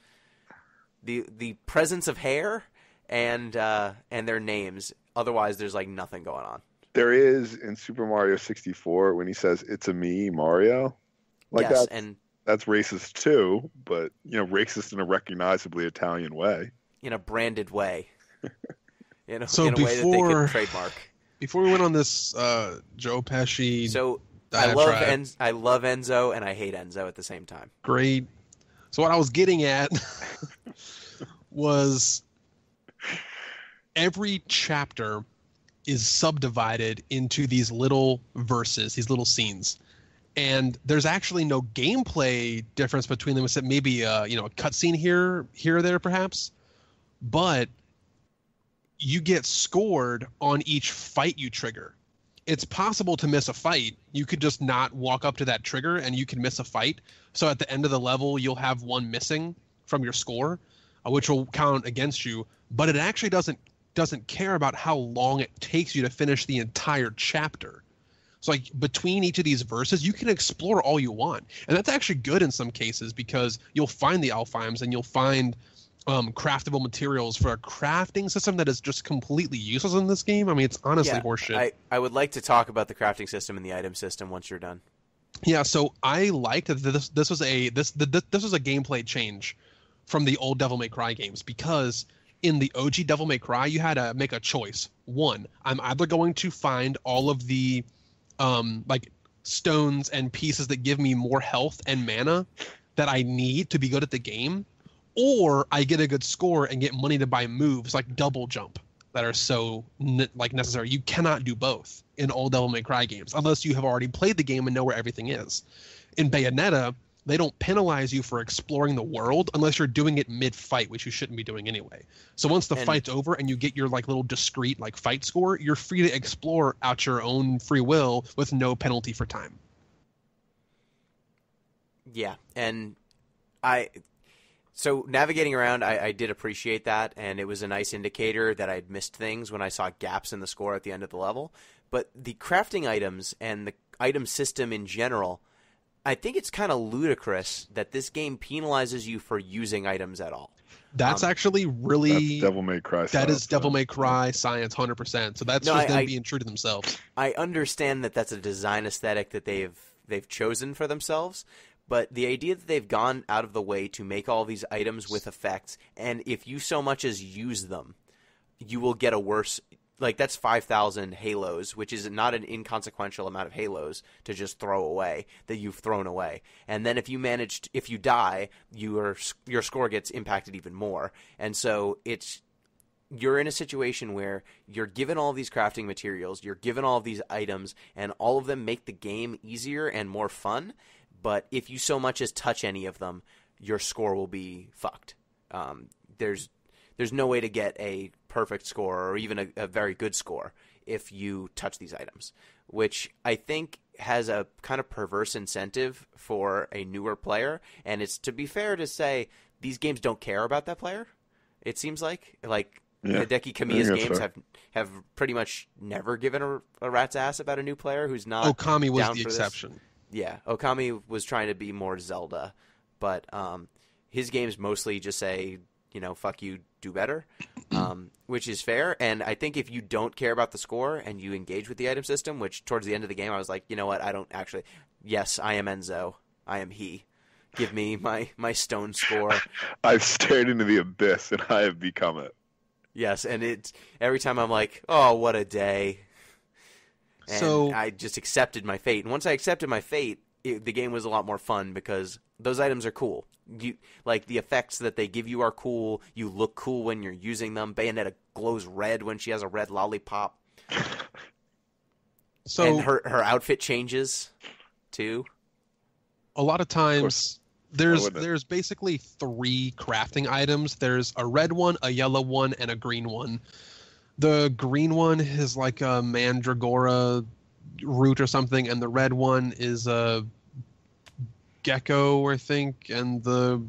the presence of hair, and their names. Otherwise, there's like nothing going on. There is in Super Mario 64 when he says "It's a me, Mario." Like yes, that's racist too, but racist in a recognizably Italian way. In a branded way. In a way that they could trademark. Before we went on this Joe Pesci diatribe, I love Enzo and I hate Enzo at the same time. Great. So what I was getting at was every chapter is subdivided into these little verses, these little scenes. And there's actually no gameplay difference between them except maybe a cutscene here or there perhaps. But you get scored on each fight you trigger. It's possible to miss a fight. You could just not walk up to that trigger and you can miss a fight. So at the end of the level, you'll have one missing from your score, which will count against you. But it actually doesn't care about how long it takes you to finish the entire chapter. So like between each of these verses, you can explore all you want. And that's actually good in some cases because you'll find the Alfheims and you'll find craftable materials for a crafting system that is just completely useless in this game. I mean, it's honestly horseshit. I would like to talk about the crafting system and the item system once you're done. Yeah, so I liked that this was a gameplay change from the old Devil May Cry games because in the OG Devil May Cry, you had to make a choice. One, I'm either going to find all of the like stones and pieces that give me more health and mana that I need to be good at the game, or I get a good score and get money to buy moves like double jump that are so necessary. You cannot do both in all Devil May Cry games unless you have already played the game and know where everything is. In Bayonetta, they don't penalize you for exploring the world unless you're doing it mid-fight, which you shouldn't be doing anyway. So once the fight's over and you get your little discrete fight score, you're free to explore out your own free will with no penalty for time. Yeah, and So navigating around, I did appreciate that, and it was a nice indicator that I'd missed things when I saw gaps in the score at the end of the level. But the crafting items and the item system in general, I think it's kind of ludicrous that this game penalizes you for using items at all. That's actually really... That's Devil May Cry. That is Devil May Cry science, 100%. So that's just them being true to themselves. I understand that that's a design aesthetic that they've chosen for themselves, but the idea that they've gone out of the way to make all these items with effects, and if you so much as use them, you will get a worse... Like, that's 5,000 halos, which is not an inconsequential amount of halos to just throw away, that you've thrown away. And then if you die, your score gets impacted even more. And so you're in a situation where you're given all these crafting materials, you're given all of these items, and all of them make the game easier and more fun. But if you so much as touch any of them, your score will be fucked. There's no way to get a perfect score or even a very good score if you touch these items, which I think has a kind of perverse incentive for a newer player. And it's, to be fair to say, these games don't care about that player. It seems like Hideki Kamiya's games have pretty much never given a rat's ass about a new player who's not. Okami was down the for exception. This. Yeah, Okami was trying to be more Zelda, but his games mostly just say, fuck you, do better, which is fair. And I think if you don't care about the score and you engage with the item system, which towards the end of the game I was like, you know what, I don't actually. Yes, I am Enzo. I am he. Give me my stone score. I've stared into the abyss and I have become it. Yes, and it's every time I'm like, oh, what a day. And so I just accepted my fate. And once I accepted my fate, the game was a lot more fun because those items are cool. Like, the effects that they give you are cool. You look cool when you're using them. Bayonetta glows red when she has a red lollipop. So, and her outfit changes, too. A lot of times, there's basically 3 crafting items. There's a red one, a yellow one, and a green one. The green one is like a mandragora root or something, and the red one is a gecko, I think, and the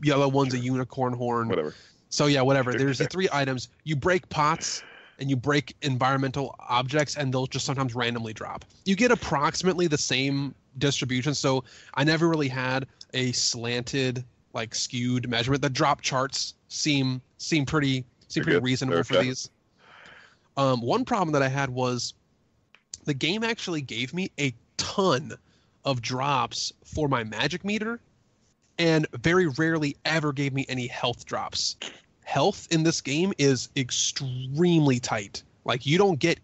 yellow one's a unicorn horn. Whatever. So yeah, whatever. There's the 3 items. You break pots and you break environmental objects, and they'll just sometimes randomly drop. You get approximately the same distribution. So I never really had a slanted, like, skewed measurement. The drop charts seem pretty reasonable for these. One problem that I had was the game actually gave me a ton of drops for my magic meter, and very rarely ever gave me any health drops. Health in this game is extremely tight. Like, you don't get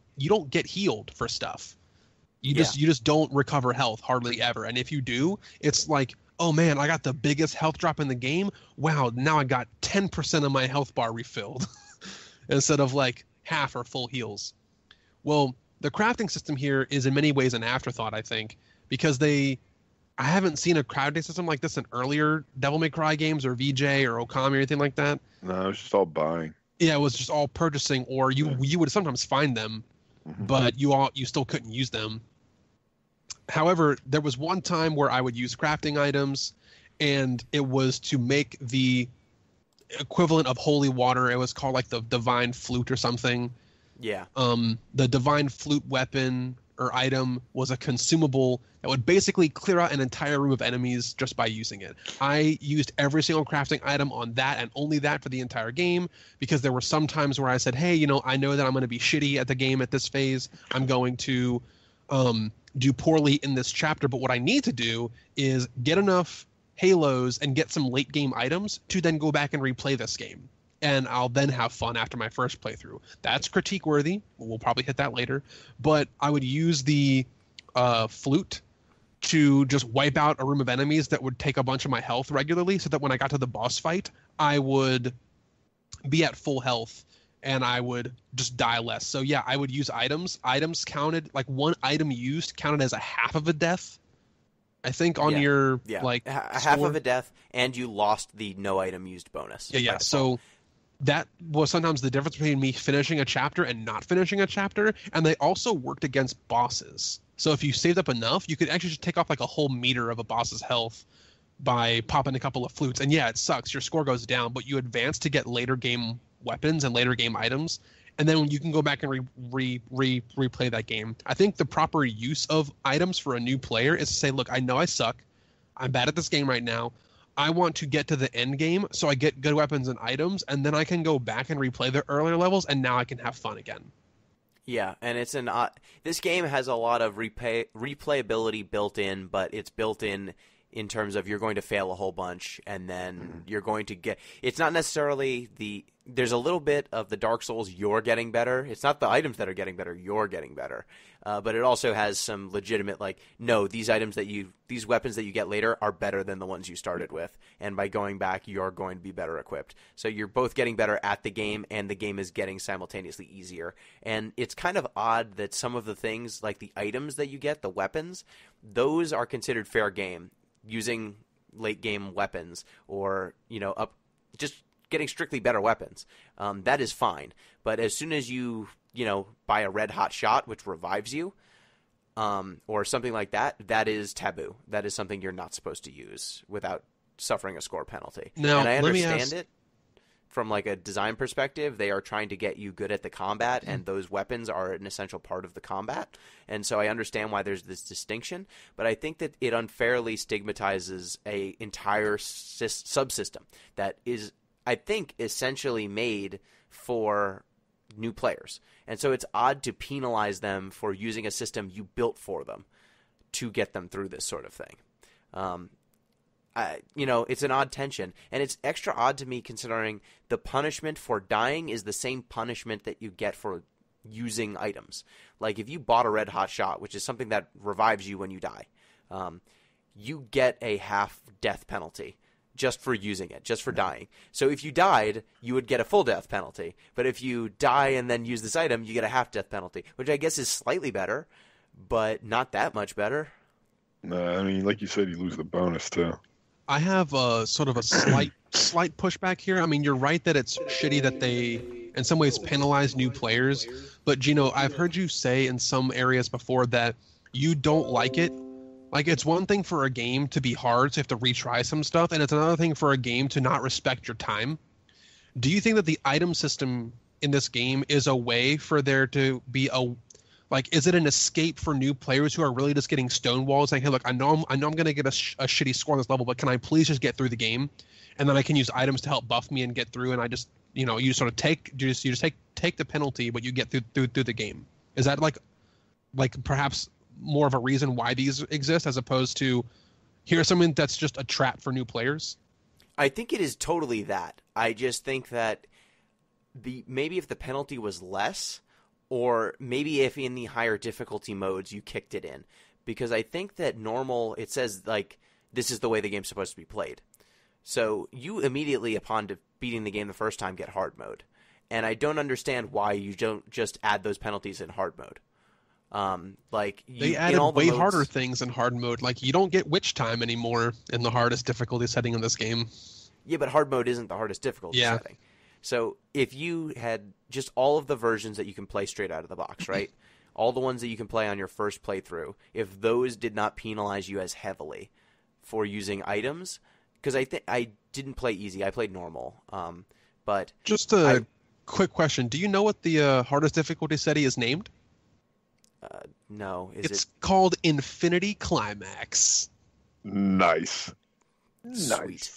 healed for stuff. You just don't recover health hardly ever. And if you do, it's like, oh man, I got the biggest health drop in the game. Wow, now I got 10% of my health bar refilled instead of like half or full heals. Well, the crafting system here is in many ways an afterthought, I think, because I haven't seen a crafting system like this in earlier Devil May Cry games or VJ or Okami or anything like that. No, it was just all buying. Yeah, it was just all purchasing, or you would sometimes find them, but you still couldn't use them. However, there was one time where I would use crafting items, and it was to make the equivalent of holy water. It was called like the divine flute or something. Yeah. The divine flute weapon or item was a consumable that would basically clear out an entire room of enemies just by using it. I used every single crafting item on that and only that for the entire game, because there were some times where I said, hey, I know that I'm going to be shitty at the game at this phase. I'm going to do poorly in this chapter, but what I need to do is get enough halos and get some late game items to then go back and replay this game. And I'll then have fun after my first playthrough. That's critique worthy. We'll probably hit that later. But I would use the flute to just wipe out a room of enemies that would take a bunch of my health regularly, so that when I got to the boss fight, I would be at full health and I would just die less. So yeah, I would use items. Items counted, like one item used counted as a half of a death, I think, on your like a half of a death, and you lost the no item used bonus. Yeah. So that was sometimes the difference between me finishing a chapter and not finishing a chapter. And they also worked against bosses. So if you saved up enough, you could actually just take off like a whole meter of a boss's health by popping a couple of flutes. And yeah, it sucks. Your score goes down, but you advance to get later game weapons and later game items. and then you can go back and replay that game. I think the proper use of items for a new player is to say, look, I know I suck. I'm bad at this game right now. I want to get to the end game so I get good weapons and items, and then I can go back and replay the earlier levels, and now I can have fun again. Yeah, and it's this game has a lot of replayability built in, but it's built in terms of you're going to fail a whole bunch, and then you're going to get. It's not necessarily there's a little bit of the Dark Souls. You're getting better. It's not the items that are getting better. You're getting better. But it also has some legitimate, like, no, these weapons that you get later are better than the ones you started with, and by going back, you're going to be better equipped. So you're both getting better at the game, and the game is getting simultaneously easier. And it's kind of odd that some of the things, like the items that you get, the weapons, those are considered fair game, using late game weapons, or just getting strictly better weapons. That is fine. But as soon as you buy a red hot shot, which revives you, or something like that, that is taboo. That is something you're not supposed to use without suffering a score penalty. Now, and I understand it from like a design perspective. They are trying to get you good at the combat, and those weapons are an essential part of the combat. And so I understand why there's this distinction, but I think that it unfairly stigmatizes a entire subsystem that is, I think, essentially made for new players. And so it's odd to penalize them for using a system you built for them to get them through this sort of thing. It's an odd tension, and it's extra odd to me considering the punishment for dying is the same punishment that you get for using items. Like if you bought a red hot shot, which is something that revives you when you die, you get a half death penalty just for using it, just for dying. So if you died, you would get a full death penalty. But if you die and then use this item, you get a half death penalty, which I guess is slightly better, but not that much better. I mean, like you said, you lose the bonus too. I have a sort of a slight pushback here. I mean, you're right that it's shitty that they, in some ways, penalize new players. But Gino, I've heard you say in some areas before that you don't like it. Like, it's one thing for a game to be hard, so you have to retry some stuff, and it's another thing for a game to not respect your time. Do you think that the item system in this game is a way for there to be is it an escape for new players who are really just getting stonewalled, saying, hey, look, I know I'm going to get a shitty score on this level, but can I please just get through the game? And then I can use items to help buff me and get through, and I just, you just sort of take the penalty, but you get through the game. Is that like perhaps more of a reason why these exist, as opposed to here's something that's just a trap for new players? I think it is totally that. I just think that maybe if the penalty was less, or maybe if in the higher difficulty modes you kicked it in, because I think that normal, it says like this is the way the game's supposed to be played. So you immediately upon beating the game the first time get hard mode, and I don't understand why you don't just add those penalties in hard mode. They added way harder things in hard mode. Like, you don't get witch time anymore in the hardest difficulty setting in this game. Yeah, but hard mode isn't the hardest difficulty setting. So if you had just all of the versions that you can play straight out of the box, right? All the ones that you can play on your first playthrough, if those did not penalize you as heavily for using items, because I didn't play easy, I played normal. But just a quick question: do you know what the hardest difficulty setting is named? No. It's called Infinity Climax. Nice. Sweet.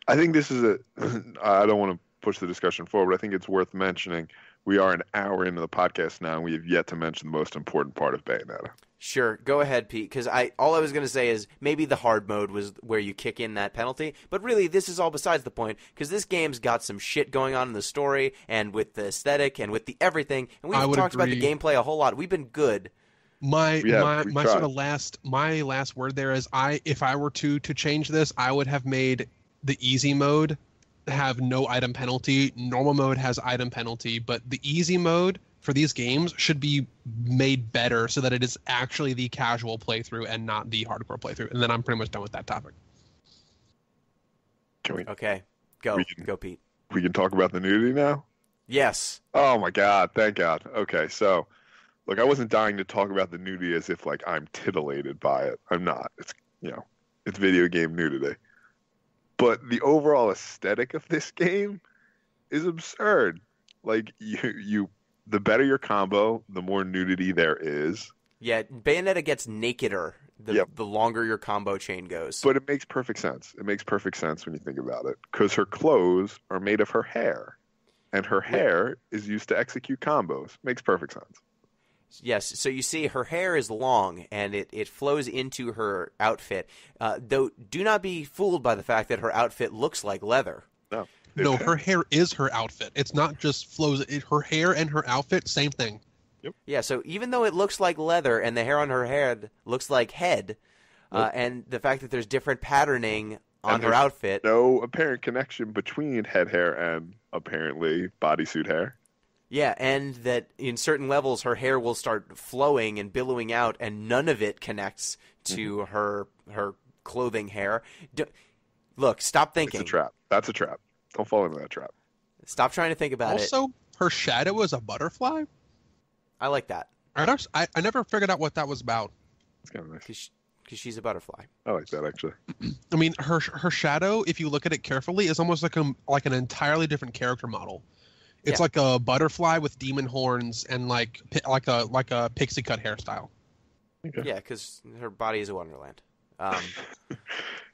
I think this is I don't want to push the discussion forward. I think it's worth mentioning we are an hour into the podcast now, and we have yet to mention the most important part of Bayonetta. Sure. Go ahead, Pete, because all I was going to say is maybe the hard mode was where you kick in that penalty, but really this is all besides the point, because this game's got some shit going on in the story and with the aesthetic and with the everything, and we've talked about the gameplay a whole lot. We've been good. My last word there is if I were to change this, I would have made the easy mode have no item penalty. Normal mode has item penalty, but the easy mode for these games should be made better so that it is actually the casual playthrough and not the hardcore playthrough. And then I'm pretty much done with that topic. Okay, go Pete. We can talk about the nudity now? Yes. Oh my God, thank God. Okay, so look, I wasn't dying to talk about the nudity as if like I'm titillated by it. I'm not. It's it's video game nudity. But the overall aesthetic of this game is absurd. Like you the better your combo, the more nudity there is. Yeah, Bayonetta gets nakeder Yep. the longer your combo chain goes. But it makes perfect sense. It makes perfect sense when you think about it, because her clothes are made of her hair, and her hair is used to execute combos. Makes perfect sense. Yes, so you see her hair is long, and it flows into her outfit. Though, do not be fooled by the fact that her outfit looks like leather. No. No, her hair is her outfit. It's not just flows. Her hair and her outfit, same thing. Yep. Yeah, so even though it looks like leather and the hair on her head looks like head, and the fact that there's different patterning on her outfit. No apparent connection between head hair and apparently bodysuit hair. Yeah, and that in certain levels her hair will start flowing and billowing out, and none of it connects to her clothing hair. Look, stop thinking. It's a trap. That's a trap. Don't fall into that trap. Stop trying to think about it. Also, her shadow is a butterfly. I like that. I never figured out what that was about. It's kind of nice. Because she's a butterfly. I like that, actually. I mean, her shadow, if you look at it carefully, is almost like an entirely different character model. It's like a butterfly with demon horns and like a pixie cut hairstyle. Okay. Yeah, because her body is a wonderland.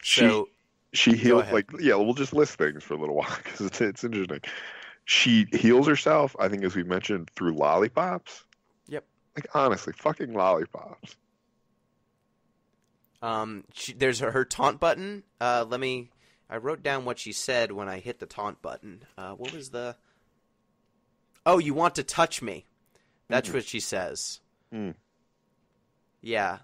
She heals, we'll just list things for a little while because it's interesting. She heals herself, I think, as we mentioned, through lollipops. Yep. Like, honestly, fucking lollipops. There's her taunt button. I wrote down what she said when I hit the taunt button. What was the... Oh, you want to touch me. That's what she says. Mm. Yeah.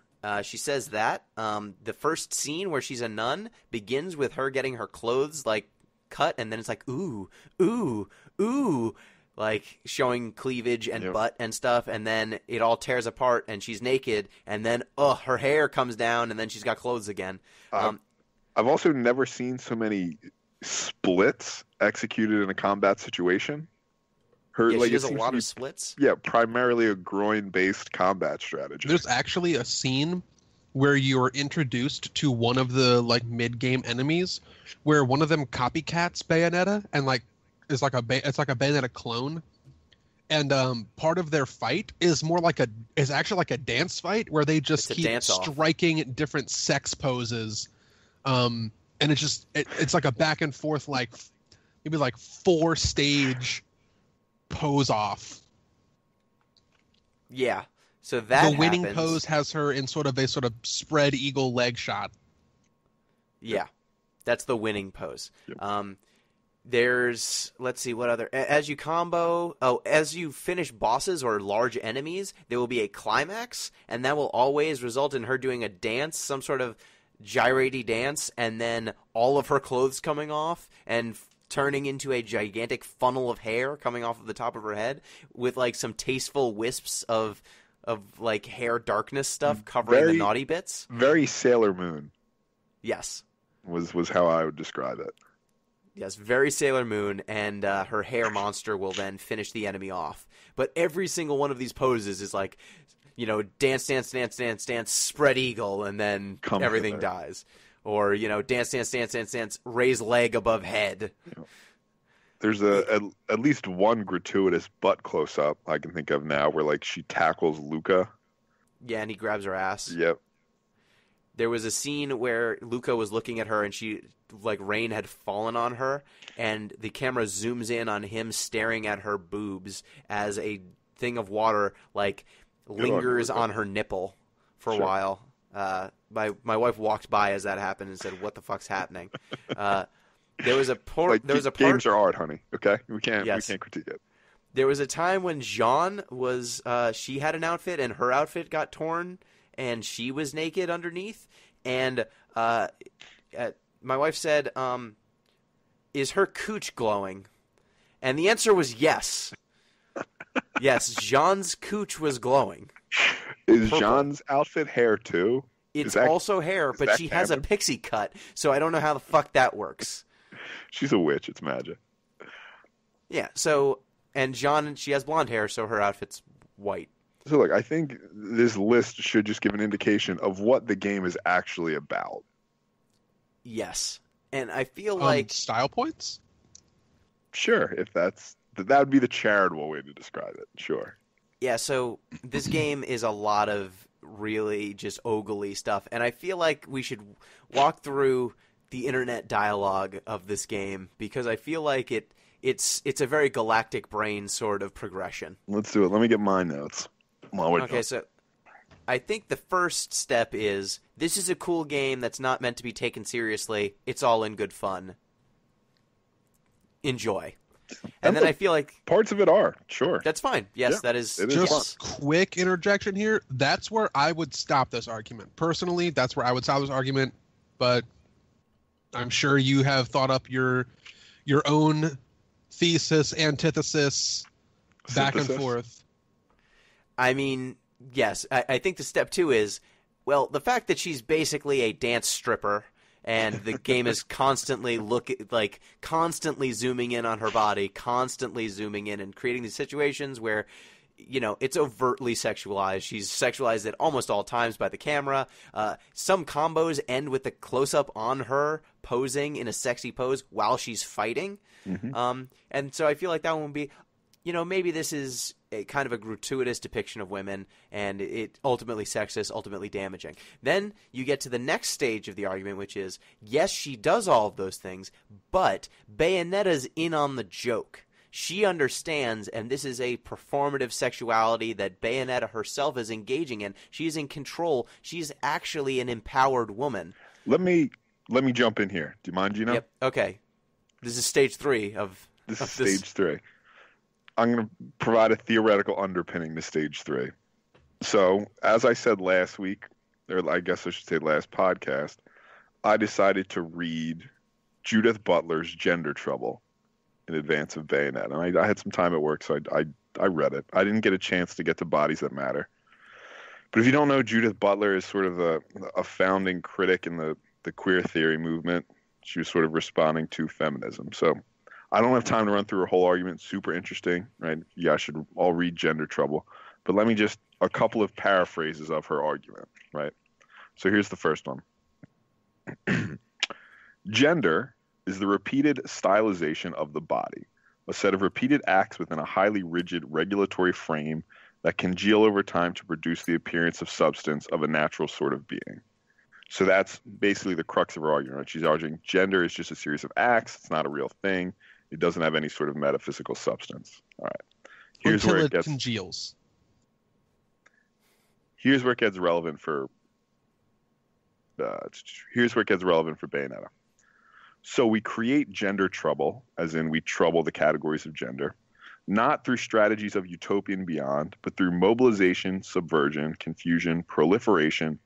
She says that. The first scene where she's a nun begins with her getting her clothes, like, cut, and then it's like, ooh, ooh, ooh, like, showing cleavage and butt and stuff, and then it all tears apart, and she's naked, and then, her hair comes down, and then she's got clothes again. I've also never seen so many splits executed in a combat situation. She does a lot of splits. Yeah, primarily a groin-based combat strategy. There's actually a scene where you're introduced to one of the like mid-game enemies, where one of them copycats Bayonetta and it's like a Bayonetta clone, and part of their fight is actually like a dance fight where they just keep striking at different sex poses, and it's like a back and forth maybe 4-stage pose off. Yeah. So that the winning happens. Pose has her in sort of a spread eagle leg shot. Yeah. That's the winning pose. Yep. Let's see what other as you finish bosses or large enemies, there will be a climax, and that will always result in her doing a dance, some sort of gyrate-y dance, and then all of her clothes coming off and turning into a gigantic funnel of hair coming off of the top of her head with like some tasteful wisps of like hair darkness stuff covering the naughty bits. Very Sailor Moon. Yes. Was how I would describe it. Yes, very Sailor Moon, and her hair monster will then finish the enemy off. But every single one of these poses is like, dance, dance, dance, dance, dance, spread eagle, and then everything dies. Or, dance, dance, dance, dance, dance, raise leg above head. Yeah. There's at least one gratuitous butt close-up I can think of now where, like, she tackles Luca. Yeah, and he grabs her ass. Yep. There was a scene where Luca was looking at her and rain had fallen on her, and the camera zooms in on him staring at her boobs as a thing of water, lingers on her nipple for a while. My wife walked by as that happened and said, "What the fuck's happening?" There was a part. Games are art, honey. Okay, we can't critique it. There was a time when Jean was. She had an outfit, and her outfit got torn, and she was naked underneath. And my wife said, "Is her cooch glowing?" And the answer was yes. Yes, Jean's cooch was glowing. Is Jean's outfit hair too? It's also hair, but she has a pixie cut, so I don't know how the fuck that works. She's a witch. It's magic. Yeah, so, and Jean, she has blonde hair, so her outfit's white. So, look, I think this list should just give an indication of what the game is actually about. Yes, and I feel like... Style points? Sure, if that's That would be the charitable way to describe it. Sure. Yeah, so this game is a lot of really just ogly stuff, and I feel like we should walk through the internet dialogue of this game because I feel like it's a very galactic brain sort of progression. Let's do it. Let me get my notes. Okay, so I think the first step is this is a cool game that's not meant to be taken seriously. It's all in good fun. Enjoy. And then I feel like parts of it are, sure. That's fine. Yes, Yeah, that is. it is Just quick interjection here. That's where I would stop this argument. Personally, that's where I would stop this argument. But I'm sure you have thought up your own thesis, antithesis, back and Synthesis? forth. I mean, yes. I think the step 2 is, well, the fact that she's basically a dance stripper and the game is constantly constantly zooming in on her body, constantly zooming in and creating these situations where, you know, it's overtly sexualized. She's sexualized at almost all times by the camera. Some combos end with a close-up on her posing in a sexy pose while she's fighting. Mm-hmm. And so I feel like that one would be, you know, maybe this is a kind of a gratuitous depiction of women, and it ultimately sexist, ultimately damaging. Then you get to the next stage of the argument, which is, yes, she does all of those things, but Bayonetta's in on the joke. She understands, and this is a performative sexuality that Bayonetta herself is engaging in. She's in control. She's actually an empowered woman. Let me jump in here. Do you mind, Gino? Yep. Okay. This is stage 3 of This is this. stage 3. I'm going to provide a theoretical underpinning to stage 3. So, as I said last week, or I guess I should say last podcast, I decided to read Judith Butler's Gender Trouble in advance of Bayonetta. And I had some time at work, so I read it. I didn't get a chance to get to Bodies That Matter. But if you don't know, Judith Butler is sort of a founding critic in the queer theory movement. She was sort of responding to feminism. So I don't have time to run through her whole argument. Super interesting, right? You guys should all read Gender Trouble. But let me just, a couple of paraphrases of her argument, right? So here's the first one. Gender is the repeated stylization of the body, a set of repeated acts within a highly rigid regulatory frame that congeal over time to produce the appearance of substance of a natural sort of being. So that's basically the crux of her argument. Right? She's arguing gender is just a series of acts. It's not a real thing. It doesn't have any sort of metaphysical substance. All right. Here's Until where it gets congeals. Here's where it gets relevant for. Here's where it gets relevant for Bayonetta. So we create gender trouble, as in we trouble the categories of gender, not through strategies of utopian beyond, but through mobilization, subversion, confusion, proliferation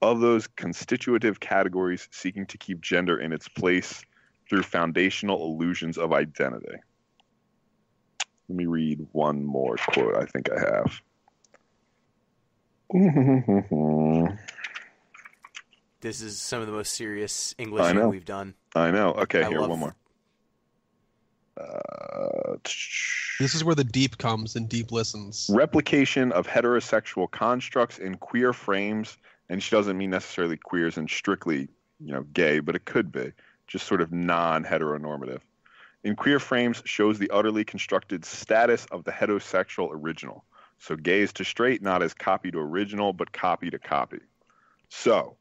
of those constitutive categories seeking to keep gender in its place through foundational illusions of identity. Let me read one more quote I think I have. This is some of the most serious English we've done. I know. Okay, One more. This is where the deep comes and deep listens. Replication of heterosexual constructs in queer frames, and she doesn't mean necessarily queers and strictly, gay, but it could be just sort of non-heteronormative. In queer frames shows the utterly constructed status of the heterosexual original. So gaze to straight, not as copy to original, but copy to copy. So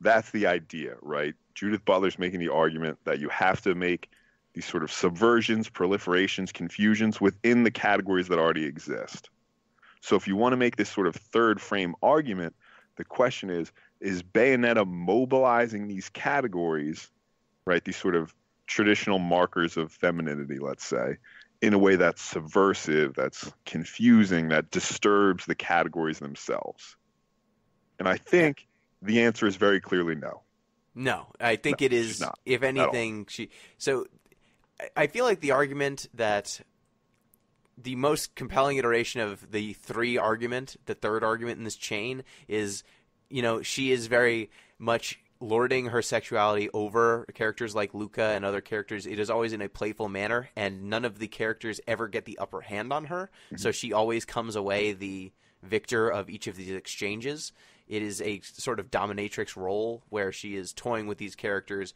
that's the idea, right? Judith Butler's making the argument that you have to make these sort of subversions, proliferations, confusions within the categories that already exist. So if you want to make this sort of third frame argument, the question is Bayonetta mobilizing these categories, right, these sort of traditional markers of femininity, let's say, in a way that's subversive, that's confusing, that disturbs the categories themselves? And I think the answer is very clearly no. No, I think it is, not, if anything, So I feel like the argument that the most compelling iteration of the third argument in this chain is, she is very much lording her sexuality over characters like Luca and other characters. It is always in a playful manner, and none of the characters ever get the upper hand on her. Mm-hmm. So she always comes away the victor of each of these exchanges. It is a sort of dominatrix role where she is toying with these characters,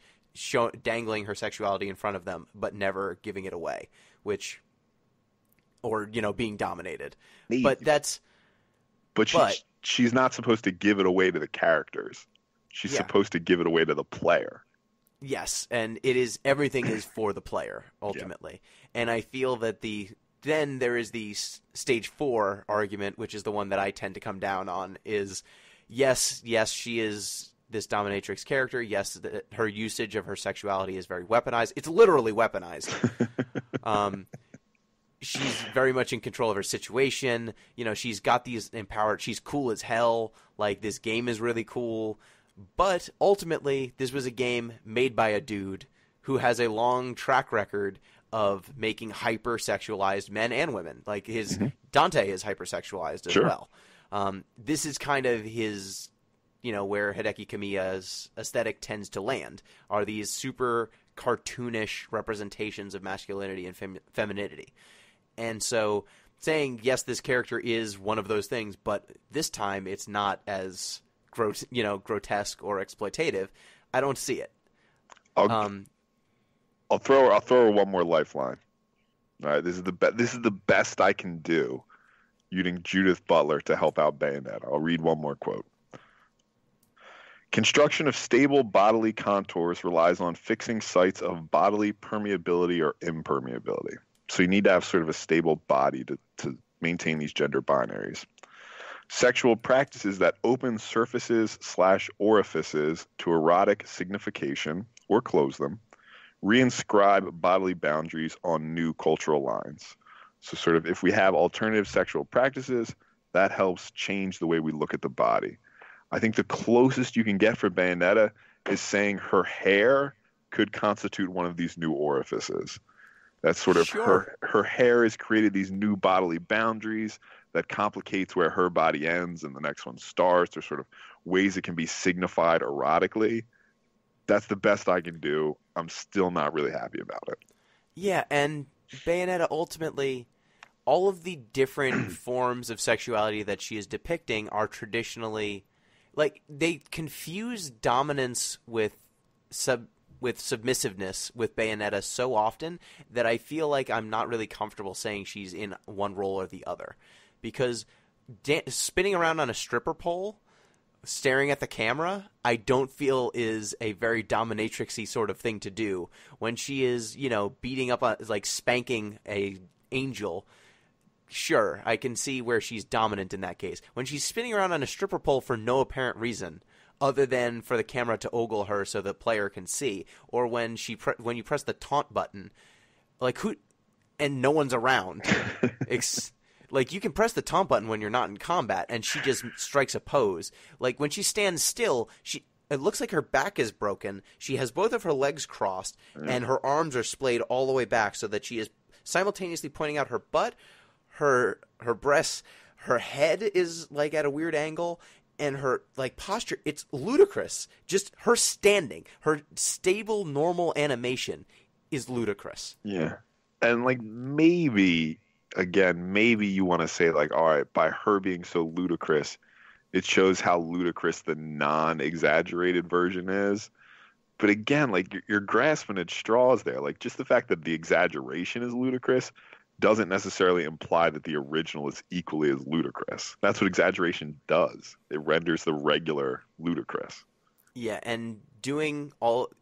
dangling her sexuality in front of them, but never giving it away, which or being dominated. Maybe. But that's But she's not supposed to give it away to the characters. She's supposed to give it away to the player. Yes, and everything is for the player ultimately. Yeah. And I feel that then there is the stage 4 argument, which is the one that I tend to come down on, is yes, she is this dominatrix character. Yes, her usage of her sexuality is very weaponized. It's literally weaponized. She's very much in control of her situation. She's got these empowered. She's cool as hell. Like, this game is really cool. But ultimately, this was a game made by a dude who has a long track record of making hypersexualized men and women. Like, Dante is hypersexualized as well. This is kind of his, where Hideki Kamiya's aesthetic tends to land, are these super cartoonish representations of masculinity and femininity. And so saying, yes, this character is one of those things, but this time it's not as grotesque or exploitative, I don't see it. I'll throw her one more lifeline. All right, this is the best I can do using Judith Butler to help out Bayonetta. I'll read one more quote. Construction of stable bodily contours relies on fixing sites of bodily permeability or impermeability. So you need to have sort of a stable body to maintain these gender binaries. Sexual practices that open surfaces / orifices to erotic signification or close them reinscribe bodily boundaries on new cultural lines. So sort of if we have alternative sexual practices, that helps change the way we look at the body. I think the closest you can get for Bayonetta is saying her hair could constitute one of these new orifices. That's sort of her hair has created these new bodily boundaries that complicates where her body ends and the next one starts. There's sort of ways it can be signified erotically. That's the best I can do. I'm still not really happy about it. Yeah, and Bayonetta ultimately, all of the different forms of sexuality that she is depicting are traditionally, like, they confuse dominance with submissiveness with Bayonetta so often that I feel like I'm not really comfortable saying she's in one role or the other. Because spinning around on a stripper pole, staring at the camera, I don't feel is a very dominatrixy sort of thing to do. When she is, beating up, like spanking a angel, sure, I can see where she's dominant in that case. When she's spinning around on a stripper pole for no apparent reason, other than for the camera to ogle her so the player can see, or when when you press the taunt button, like and no one's around. Like, you can press the taunt button when you're not in combat, and she just strikes a pose. Like, when she stands still, it looks like her back is broken. She has both of her legs crossed, and her arms are splayed all the way back so that she is simultaneously pointing out her butt, her breasts, her head is, like, at a weird angle, and her, like, posture. It's ludicrous. Just her standing, her stable, normal animation is ludicrous. Yeah. And, like, maybe you want to say, like, all right, by her being so ludicrous, it shows how ludicrous the non-exaggerated version is. But again, like, you're grasping at straws there. Like, just the fact that the exaggeration is ludicrous doesn't necessarily imply that the original is equally as ludicrous. That's what exaggeration does. It renders the regular ludicrous. Yeah, and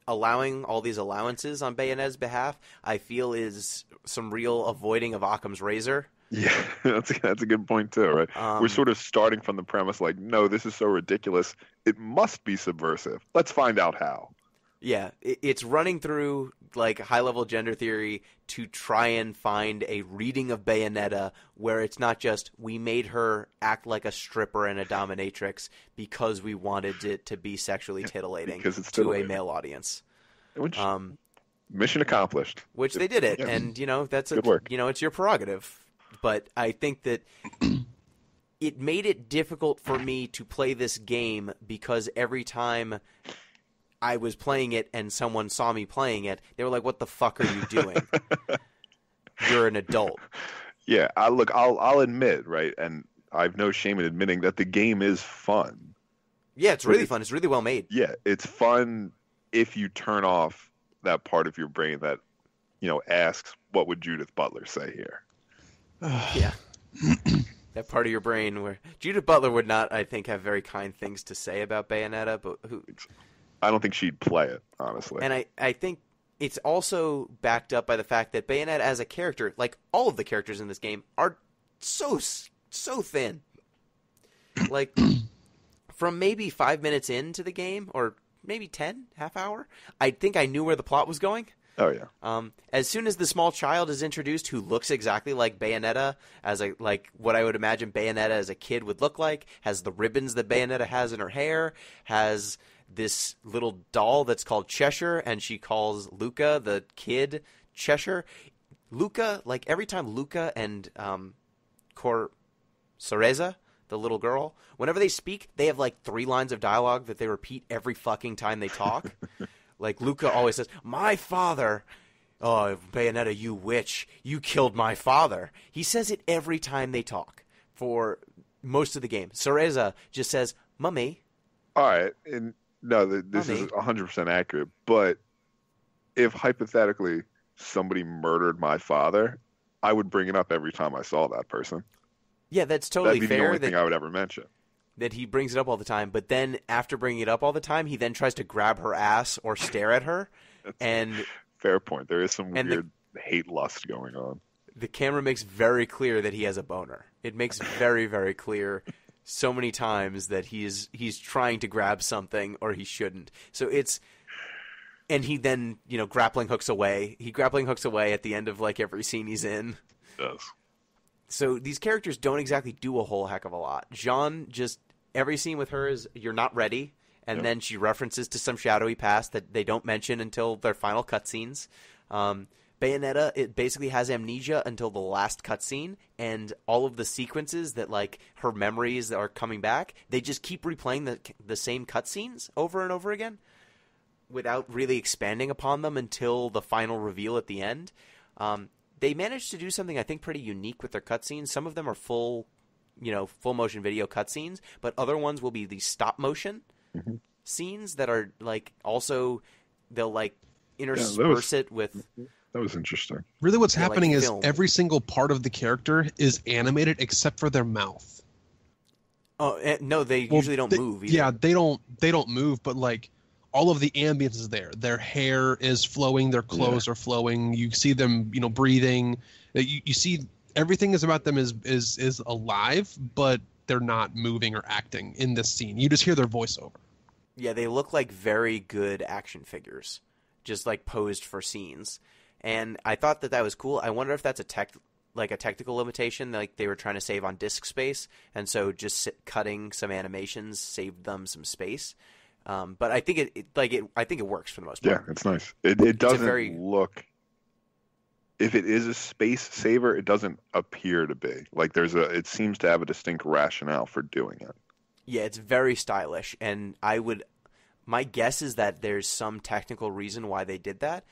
allowing all these allowances on Bayonetta's behalf, I feel is some real avoiding of Occam's razor. Yeah, that's a good point too, right? We're sort of starting from the premise like, no, this is so ridiculous, it must be subversive. Let's find out how. Yeah, it's running through like high-level gender theory to try and find a reading of Bayonetta where it's not just we made her act like a stripper and a dominatrix because we wanted it to be sexually titillating to a male audience. Which, mission accomplished. Which they did it, and that's good work. It's your prerogative. But I think that it made it difficult for me to play this game because every time I was playing it and someone saw me playing it, they were like, "What the fuck are you doing? You're an adult." Yeah, I'll admit, right, and I've no shame in admitting that the game is fun. Yeah, it's really fun. It's really well made. Yeah, it's fun if you turn off that part of your brain that, asks, "What would Judith Butler say here?" Yeah. That part of your brain where Judith Butler would not, I think, have very kind things to say about Bayonetta, but I don't think she'd play it, honestly. And I think it's also backed up by the fact that Bayonetta as a character, like all of the characters in this game, are so thin. Like, from maybe 5 minutes into the game, or maybe 10, half hour, I think I knew where the plot was going. Oh, yeah. As soon as the small child is introduced who looks exactly like Bayonetta, like what I would imagine Bayonetta as a kid would look like, has the ribbons that Bayonetta has in her hair, has this little doll that's called Cheshire, and she calls Luca, the kid, Cheshire. Luca, like every time Luca and Cereza, the little girl, whenever they speak, they have like 3 lines of dialogue that they repeat every fucking time they talk. Like, Luca always says, "My father, oh, Bayonetta, you witch, you killed my father." He says it every time they talk for most of the game. Cereza just says, "Mummy." All right, and no, this is 100% accurate, but if hypothetically somebody murdered my father, I would bring it up every time I saw that person. Yeah, that's totally fair. That'd be the only thing I would ever mention. That he brings it up all the time, but then after bringing it up all the time, he then tries to grab her ass or stare at her. And fair point. There is some weird hate lust going on. The camera makes very clear that he has a boner. It makes very, very clear so many times that he's trying to grab something or he shouldn't. So it's, and he then, grappling hooks away. He grappling hooks away at the end of like every scene he's in. Yes. So these characters don't exactly do a whole heck of a lot. Jeanne, just every scene with her is "you're not ready," and then she references to some shadowy past that they don't mention until their final cutscenes. Bayonetta, it basically has amnesia until the last cutscene, and all of the sequences that like her memories are coming back, they just keep replaying the same cutscenes over and over again without really expanding upon them until the final reveal at the end. They managed to do something I think pretty unique with their cutscenes. Some of them are full motion video cutscenes, but other ones will be these stop motion scenes that are like also they'll like intersperse it with. That was interesting. Really, what's happening like is every single part of the character is animated except for their mouth. Oh no, they usually don't move either. Yeah, they don't move, but like. All of the ambience is there. Their hair is flowing. Their clothes are flowing. You see them, breathing. You see everything is about them is alive, but they're not moving or acting in this scene. You just hear their voiceover. Yeah, they look like very good action figures, just like posed for scenes. And I thought that was cool. I wonder if that's a technical limitation, like they were trying to save on disk space, and so just cutting some animations saved them some space. But I think I think it works for the most part. Yeah, it's nice. It doesn't look. If it is a space saver, it doesn't appear to be. Like it seems to have a distinct rationale for doing it. Yeah, it's very stylish, and my guess is that there's some technical reason why they did that,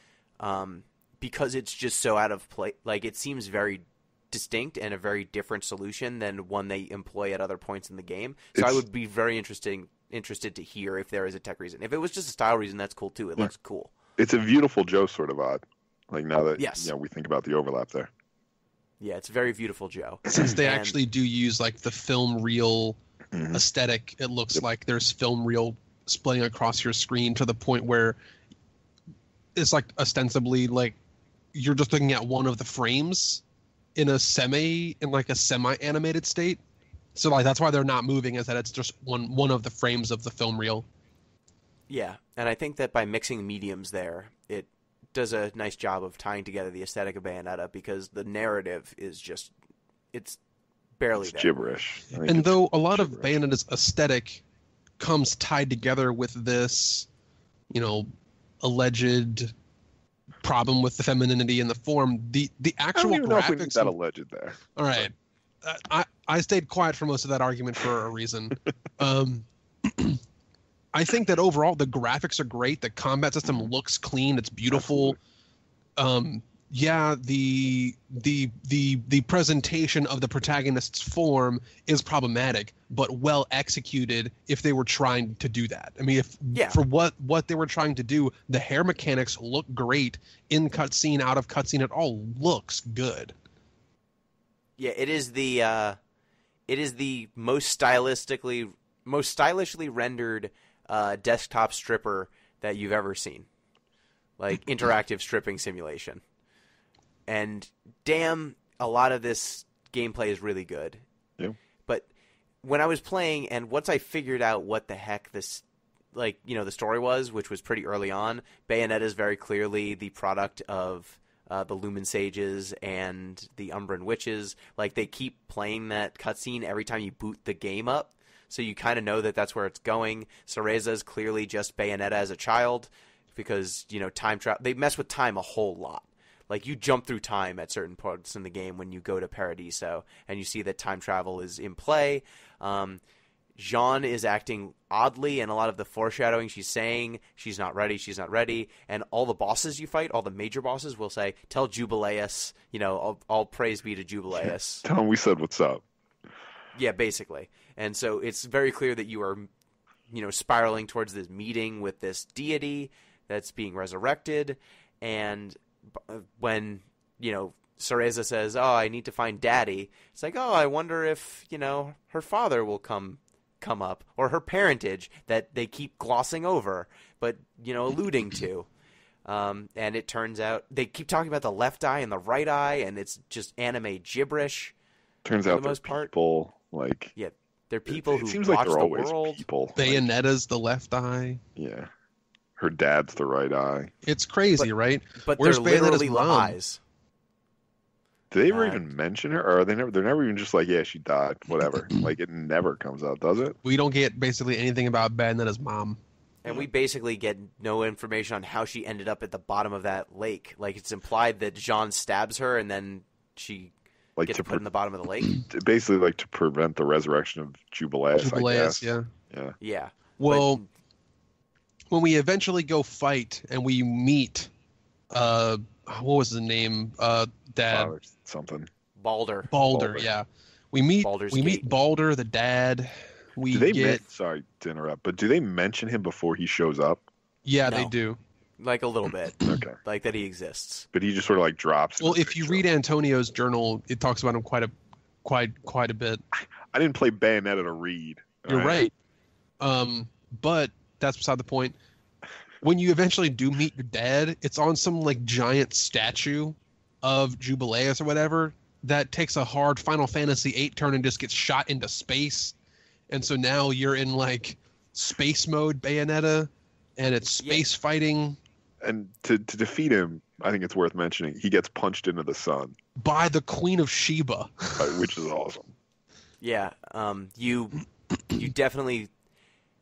because it's just so out of place. Like it seems very distinct and a very different solution than one they employ at other points in the game. So I would be very interested to hear if there is a tech reason. If it was just a style reason, that's cool too. It looks cool. It's a beautiful Joe sort of odd. Like now that we think about the overlap there. Yeah, it's very beautiful Joe. Since they actually do use like the film reel aesthetic, it looks like there's film reel splitting across your screen to the point where it's like ostensibly like you're just looking at one of the frames in a semi-animated state. So like that's why they're not moving, is that it's just one of the frames of the film reel. Yeah, and I think that by mixing mediums there, it does a nice job of tying together the aesthetic of Bayonetta, because the narrative is just it's barely there. Gibberish. And though a lot of Bayonetta's aesthetic comes tied together with this, alleged problem with the femininity in the form, the actual I don't even know if we graphics. need that alleged there. All right. I stayed quiet for most of that argument for a reason. I think that overall the graphics are great. The combat system looks clean. It's beautiful. The presentation of the protagonist's form is problematic, but well executed if they were trying to do that. I mean, for what they were trying to do, the hair mechanics look great in cutscene, out of cutscene. It all looks good. Yeah, it is the most stylishly rendered desktop stripper that you've ever seen. Like interactive stripping simulation. And damn, a lot of this gameplay is really good. Yeah. But when I was playing, and once I figured out what the heck this, like, you know, the story was, which was pretty early on, Bayonetta is very clearly the product of the Lumen Sages and the Umbran Witches. Like, they keep playing that cutscene every time you boot the game up, so you kind of know that that's where it's going. Cereza is clearly just Bayonetta as a child, because, you know, time travel. They mess with time a whole lot. Like, you jump through time at certain parts in the game when you go to Paradiso, and you see that time travel is in play. Jean is acting oddly, and a lot of the foreshadowing she's saying, she's not ready, and all the bosses you fight, all the major bosses will say, tell Jubileus, you know, all praise be to Jubileus. Tell him we said what's up. Yeah, basically. And so it's very clear that you are, you know, spiraling towards this meeting with this deity that's being resurrected, and when, you know, Cereza says, oh, I need to find Daddy, it's like, oh, I wonder if, you know, her father will come up, or her parentage that they keep glossing over, but, you know, alluding to. And it turns out they keep talking about the left eye and the right eye, and it's just anime gibberish. Turns out they're people, like... Yeah, they're people who seems watch like they're the always world. People. Bayonetta's the left eye. Yeah. Her dad's the right eye. It's crazy, right? But Where's they're literally Bayonetta's mom? eyes. Do they ever even mention her? Or are they never? They're never even just like, yeah, she died, whatever. Like, it never comes out, does it? We don't get basically anything about Bayonetta's mom. And we basically get no information on how she ended up at the bottom of that lake. Like, it's implied that Jean stabs her, and then she Like gets put in the bottom of the lake. Basically, like, to prevent the resurrection of Jubileus, I guess. Yeah. Yeah. Well, when we eventually go fight and we meet, what was the name? Dad. Something. Balder, yeah. We meet Balder, the dad. Sorry to interrupt, but do they mention him before he shows up? Yeah, No. they do. Like a little bit. Okay. Like that he exists. But he just sort of like drops. Well, if you read Antonio's journal, it talks about him quite a bit. I didn't play Bayonetta to read. You're right. But that's beside the point. When you eventually do meet your dad, it's on some like giant statue of Jubileus or whatever that takes a hard Final Fantasy VIII turn and just gets shot into space. And so now you're in like space mode Bayonetta, and it's space fighting. And to defeat him, I think it's worth mentioning, he gets punched into the sun by the Queen of Sheba, which is awesome. Yeah, you definitely,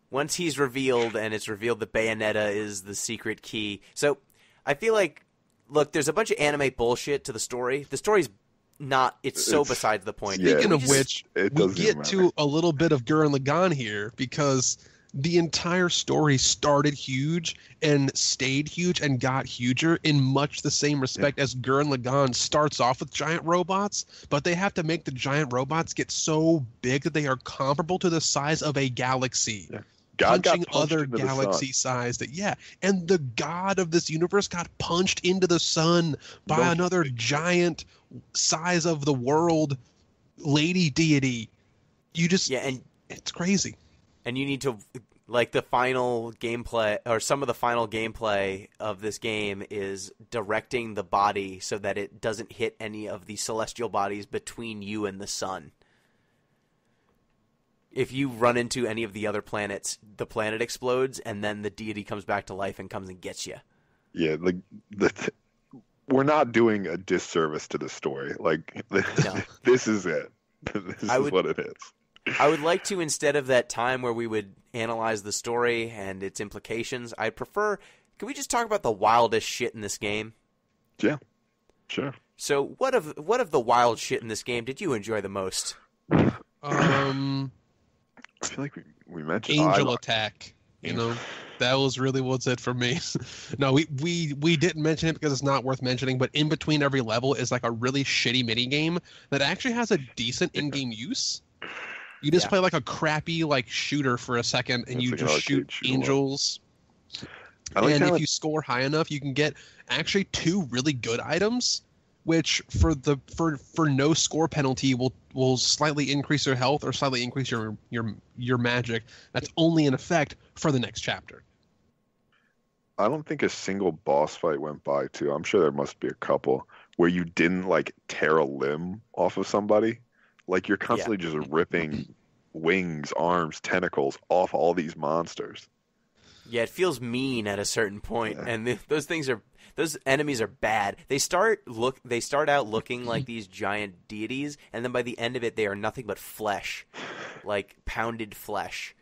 once he's revealed, and it's revealed that Bayonetta is the secret key. So I feel like, look, there's a bunch of anime bullshit to the story. The story's not, it's so besides the point. Speaking of which, we get to a little bit of Gurren Lagann here, because the entire story started huge and stayed huge and got huger in much the same respect as Gurren Lagann starts off with giant robots, but they have to make the giant robots get so big that they are comparable to the size of a galaxy. Yeah. God punching other galaxy-sized. Yeah, and the god of this universe got punched into the sun by another giant size of the world lady deity. You just... Yeah, and it's crazy. And you need to, like, the final gameplay, or some of the final gameplay of this game is directing the body so that it doesn't hit any of the celestial bodies between you and the sun. If you run into any of the other planets, the planet explodes, and then the deity comes back to life and comes and gets you. Yeah, like, we're not doing a disservice to the story. Like, this is it. This is what it is. I would like to, instead of that time where we would analyze the story and its implications, I'd prefer, can we just talk about the wildest shit in this game? Yeah, sure. So what of the wild shit in this game did you enjoy the most? I feel like we mentioned Angel Attack. You know, that was really what's it for me. No, we didn't mention it because it's not worth mentioning, but in between every level is like a really shitty mini game that actually has a decent in-game use. You just play like a crappy like shooter for a second, and you just shoot angels. And if you score high enough, you can get actually 2 really good items, which for no score penalty will slightly increase your health or slightly increase your magic. That's only in effect for the next chapter. I don't think a single boss fight went by too. I'm sure there must be a couple where you didn't like tear a limb off of somebody. Like you're constantly just ripping wings, arms, tentacles off all these monsters. Yeah, it feels mean at a certain point, and those enemies are bad. They start out looking like these giant deities, and then by the end of it, they are nothing but flesh, like pounded flesh.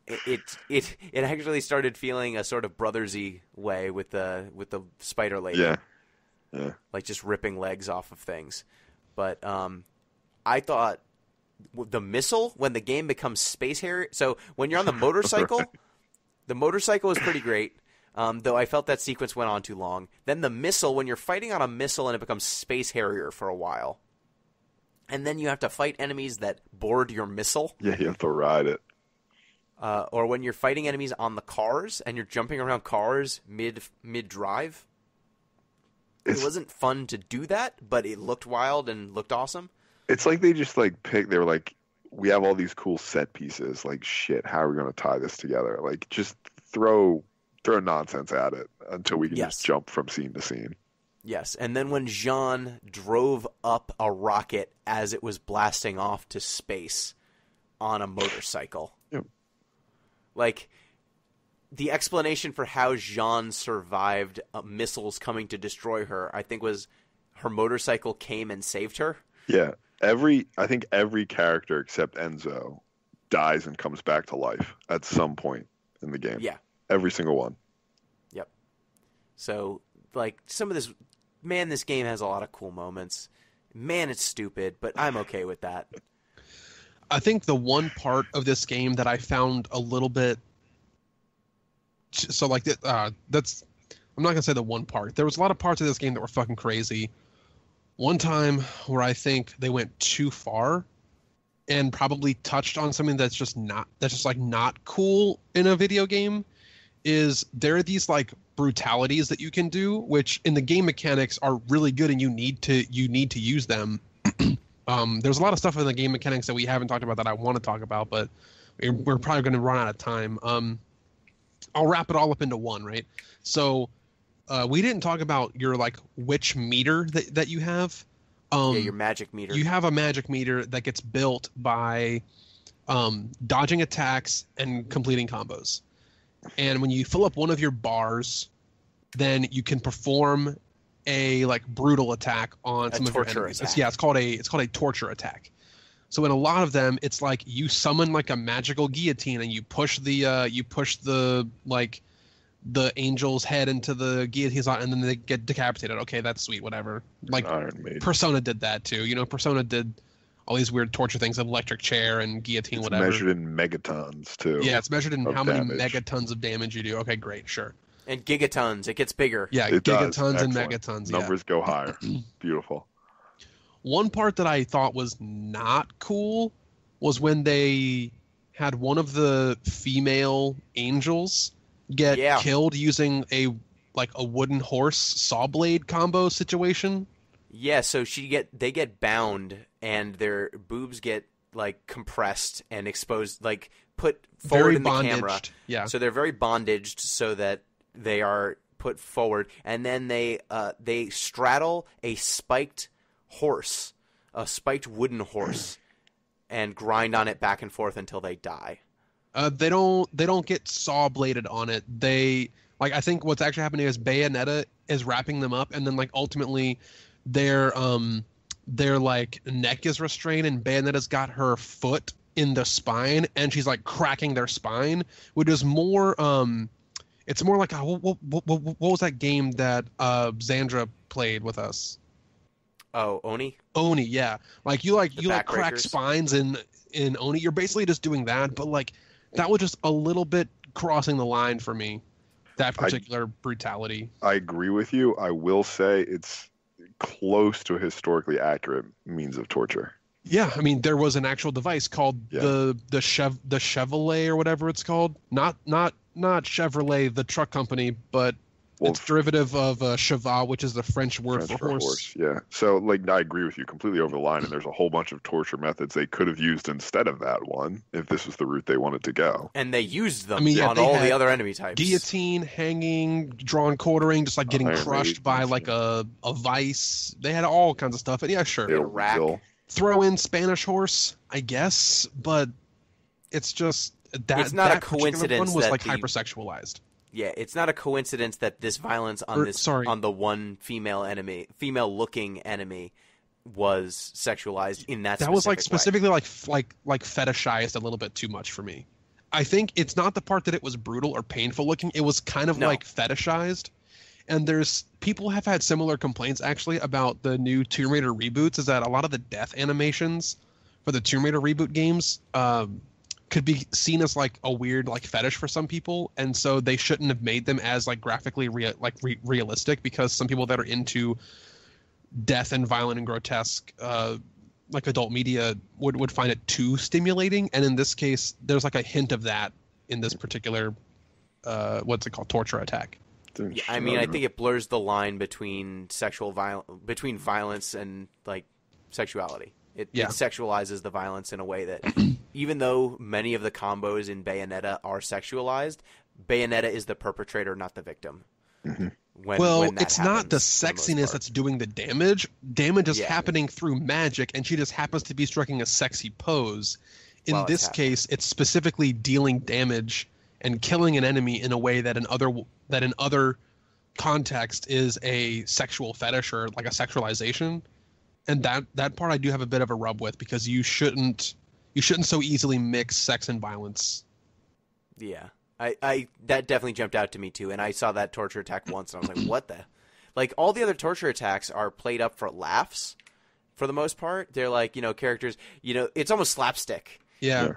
It actually started feeling a sort of brothersy way with the spider lady. Yeah. Like just ripping legs off of things. But I thought the missile, when the game becomes space harrier, so when you're on the motorcycle, the motorcycle is pretty great. Though I felt that sequence went on too long. Then the missile, when you're fighting on a missile and it becomes space harrier for a while. And then you have to fight enemies that board your missile. Yeah, you have to ride it. Or when you're fighting enemies on the cars and you're jumping around cars mid-drive. It wasn't fun to do that, but it looked wild and looked awesome. It's like they just like picked, they were like, we have all these cool set pieces. Like, shit, how are we going to tie this together? Like, just throw nonsense at it until we can just jump from scene to scene. Yes, and then when Jean drove up a rocket as it was blasting off to space on a motorcycle. Yep. Like, the explanation for how Jean survived missiles coming to destroy her, I think, was her motorcycle came and saved her. Yeah. I think every character except Enzo dies and comes back to life at some point in the game. Yeah. Every single one. Yep. So, like, some of this... Man, this game has a lot of cool moments. Man, it's stupid, but I'm okay with that. I think the one part of this game that I found a little bit... So, like, that's... I'm not going to say the one part. There was a lot of parts of this game that were fucking crazy. One time where I think they went too far and probably touched on something that's just not cool in a video game is there are these like brutalities that you can do, which in the game mechanics are really good and you need to use them. There's a lot of stuff in the game mechanics that we haven't talked about that I want to talk about, but we're probably going to run out of time. I'll wrap it all up into one, right? So we didn't talk about your like witch meter that you have. Your magic meter. You have a magic meter that gets built by dodging attacks and completing combos. And when you fill up one of your bars, then you can perform a like brutal attack on some of your enemies. It's called a torture attack. So in a lot of them, it's like you summon like a magical guillotine and you push the like the angel's head into the guillotine slot and then they get decapitated. Okay, that's sweet, whatever. Like Persona did that too. You know, Persona did all these weird torture things, electric chair and guillotine, whatever. It's measured in megatons too. Yeah, it's measured in how many megatons of damage you do. Okay, great, sure. And gigatons, it gets bigger. Yeah, it gigatons and Excellent. megatons. Numbers go higher. Beautiful. One part that I thought was not cool was when they had one of the female angels get killed using a wooden horse saw blade combo situation. Yeah, so they get bound and their boobs get like compressed and exposed, like put forward very in the bondaged. camera. Yeah. So they're very bondaged so that they are put forward, and then they straddle a spiked horse, a spiked wooden horse, and grind on it back and forth until they die. They don't get saw bladed on it. They I think what's actually happening is Bayonetta is wrapping them up, and then like ultimately their like neck is restrained, and Bayonetta's got her foot in the spine, and she's like cracking their spine, which is more it's more like what was that game that Xandra played with us? Oh, Oni? Oni, yeah. Like you crack spines in Oni. You're basically just doing that, but like that was just a little bit crossing the line for me. That particular brutality. I agree with you. I will say it's close to a historically accurate means of torture. Yeah, I mean there was an actual device called the Chevrolet or whatever it's called. Not Chevrolet the truck company, but Well, it's derivative of cheval, which is the French word for horse. Yeah. So, like, I agree with you completely over the line, and there's a whole bunch of torture methods they could have used instead of that one if this was the route they wanted to go. And they used them on all the other enemy types. Guillotine, hanging, drawn quartering, just like getting Iron crushed Maiden, by like a vice. They had all kinds of stuff. And yeah, sure. Yeah, rack. Throw in Spanish horse, I guess, but it's just that it's not that a coincidence one was that like the- hypersexualized. Yeah, it's not a coincidence that this violence on on the one female-looking enemy was sexualized in that. That was like specific way. specifically like fetishized a little bit too much for me. I think it's not the part that it was brutal or painful looking. It was kind of like fetishized. And there's people have had similar complaints actually about the new Tomb Raider reboots. Is that a lot of the death animations for the Tomb Raider reboot games could be seen as like a weird like fetish for some people, and so they shouldn't have made them as like graphically realistic, because some people that are into death and violent and grotesque like adult media would find it too stimulating. And in this case, there's like a hint of that in this particular what's it called, torture attack. Yeah, I mean, I think it blurs the line between between violence and like sexuality. It sexualizes the violence in a way that, even though many of the combos in Bayonetta are sexualized, Bayonetta is the perpetrator, not the victim. Mm-hmm. When it's not the sexiness that's doing the damage. Damage is happening through magic, and she just happens to be striking a sexy pose. In this case, it's specifically dealing damage and killing an enemy in a way that in other context is a sexual fetish or like a sexualization. And that part I do have a bit of a rub with, because you shouldn't so easily mix sex and violence. Yeah. I that definitely jumped out to me too, and I saw that torture attack once and I was like, what the? Like, all the other torture attacks are played up for laughs for the most part. They're like, characters, it's almost slapstick. Yeah.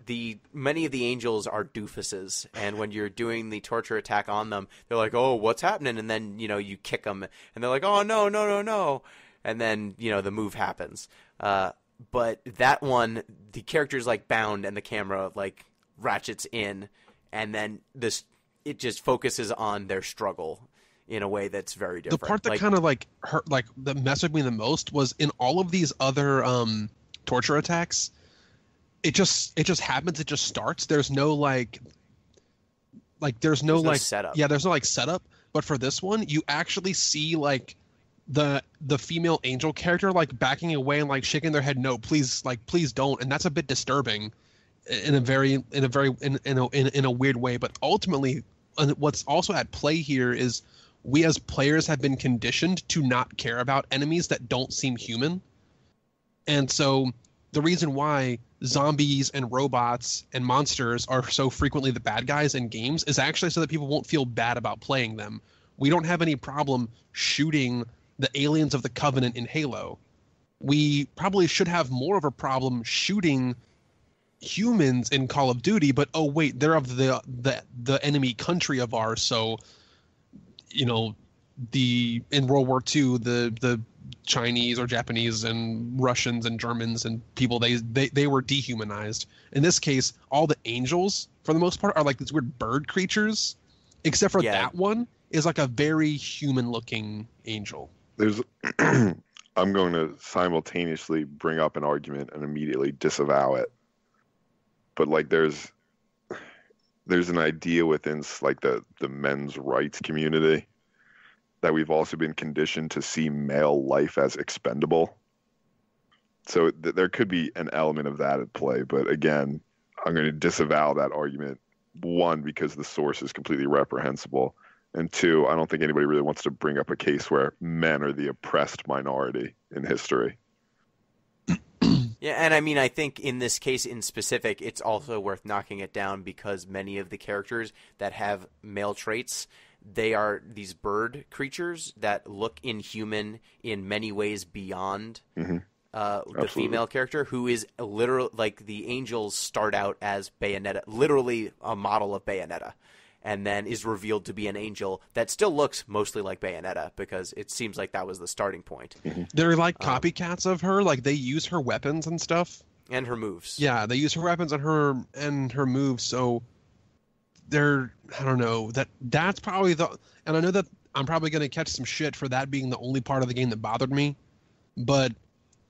Many of the angels are doofuses, and when you're doing the torture attack on them, they're like, "Oh, what's happening?" And then, you kick them and they're like, "Oh, no, no, no, no." And then, the move happens. But that one, the character's like bound and the camera like ratchets in, and then it just focuses on their struggle in a way that's very different. The part that kind of like hurt, like that messed with me the most, was in all of these other torture attacks, it just happens. It just starts. There's no there's no setup. Yeah, there's no setup. But for this one, you actually see the female angel character backing away and shaking their head, no, please, please don't. And that's a bit disturbing in a weird way. But ultimately, what's also at play here is we as players have been conditioned to not care about enemies that don't seem human. And so the reason why zombies and robots and monsters are so frequently the bad guys in games is actually so that people won't feel bad about playing them. We don't have any problem shooting the aliens of the Covenant in Halo. We probably should have more of a problem shooting humans in Call of Duty, but oh wait, they're of the enemy country of ours, so in World War II, the Chinese or Japanese and Russians and Germans and people, they were dehumanized. In this case, all the angels for the most part are these weird bird creatures, except for that one is a very human looking angel. I'm going to simultaneously bring up an argument and immediately disavow it. But there's an idea within the men's rights community that we've also been conditioned to see male life as expendable. So there could be an element of that at play. But again, I'm going to disavow that argument. One, because the source is completely reprehensible. And two, I don't think anybody really wants to bring up a case where men are the oppressed minority in history. Yeah, and I mean, I think in this case in specific, it's also worth knocking it down because many of the characters that have male traits, they are these bird creatures that look inhuman in many ways beyond the female character, who is literally, the angels start out as Bayonetta, literally a model of Bayonetta, and then is revealed to be an angel that still looks mostly like Bayonetta because it seems like that was the starting point. They're copycats of her. They use her weapons and stuff. And her moves. Yeah, they use her weapons and her moves, so they're, I don't know, that's probably and I know that I'm probably going to catch some shit for that being the only part of the game that bothered me. But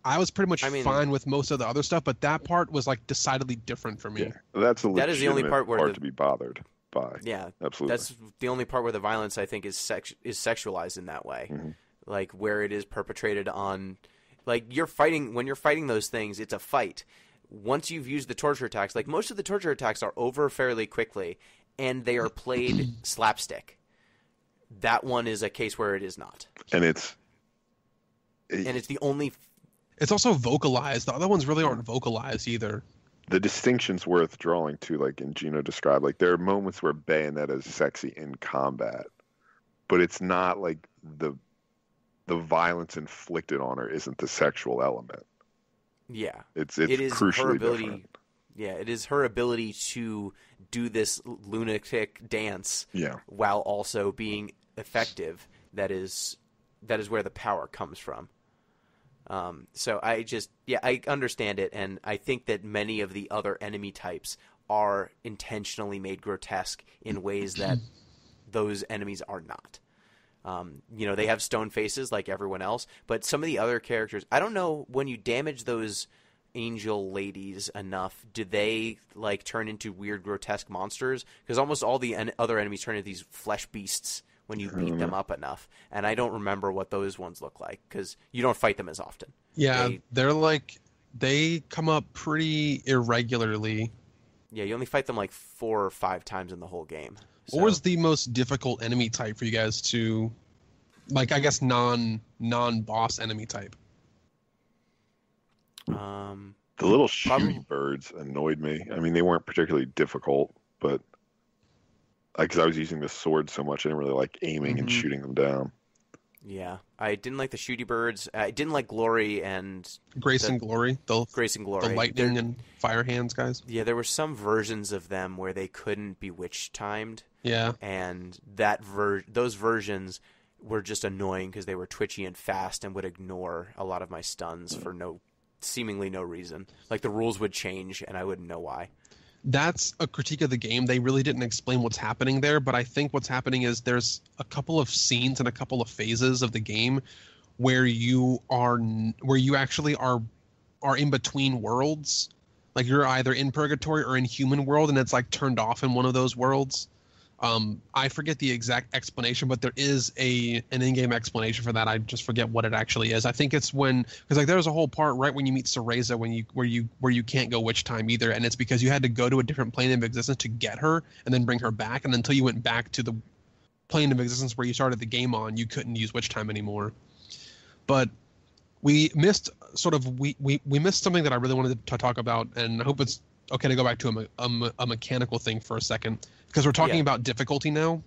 I was pretty much fine with most of the other stuff, but that part was like decidedly different for me. Yeah, that's a legitimate that is the only part where to be bothered by. Yeah, absolutely. That's the only part where the violence, I think, is sexualized in that way. Mm-hmm. Like where it is perpetrated on, like when you're fighting those things, it's a fight. Once you've used the torture attacks, like most of the torture attacks are over fairly quickly, and they are played slapstick. That one is a case where it is not, and it's the only. It's also vocalized. The other ones really aren't vocalized either. The distinction's worth drawing too, like in Gino described. Like there are moments where Bayonetta is sexy in combat, but it's not like the violence inflicted on her isn't the sexual element. Yeah, it is crucially her ability. Different. Yeah, it is her ability to do this lunatic dance, while also being effective. That is where the power comes from. So I understand it, and I think that many of the other enemy types are intentionally made grotesque in ways that those enemies are not. They have stone faces like everyone else, but some of the other characters, I don't know, when you damage those angel ladies enough, do they like turn into weird grotesque monsters? Because almost all the other enemies turn into these flesh beasts when you beat them up enough, and I don't remember what those ones look like because you don't fight them as often. Yeah, they come up pretty irregularly. Yeah, you only fight them like 4 or 5 times in the whole game. So. What was the most difficult enemy type for you guys to, like, I guess non-boss enemy type? The little shooty birds annoyed me. I mean, they weren't particularly difficult, but because I was using the sword so much, I didn't really like aiming and shooting them down. Yeah, I didn't like the shooty birds. I didn't like Glory and Grace and Glory. Grace and Glory. The lightning and fire hands guys. Yeah, there were some versions of them where they couldn't be witch timed. Yeah, and those versions were just annoying because they were twitchy and fast and would ignore a lot of my stuns for seemingly no reason. Like the rules would change and I wouldn't know why. That's a critique of the game. They really didn't explain what's happening there, but I think what's happening is there's a couple of scenes and a couple of phases of the game where you actually are in between worlds. Like you're either in purgatory or in human world, and it's like turned off in one of those worlds. I forget the exact explanation, but there is an in-game explanation for that. I just forget what it actually is. I think it's because like there's a whole part right when you meet Cereza where you can't go witch time either, and it's because you had to go to a different plane of existence to get her and then bring her back, and until you went back to the plane of existence where you started the game on, you couldn't use witch time anymore. But we missed we missed something that I really wanted to talk about, and I hope it's okay to go back to a mechanical thing for a second, because we're talking about difficulty now.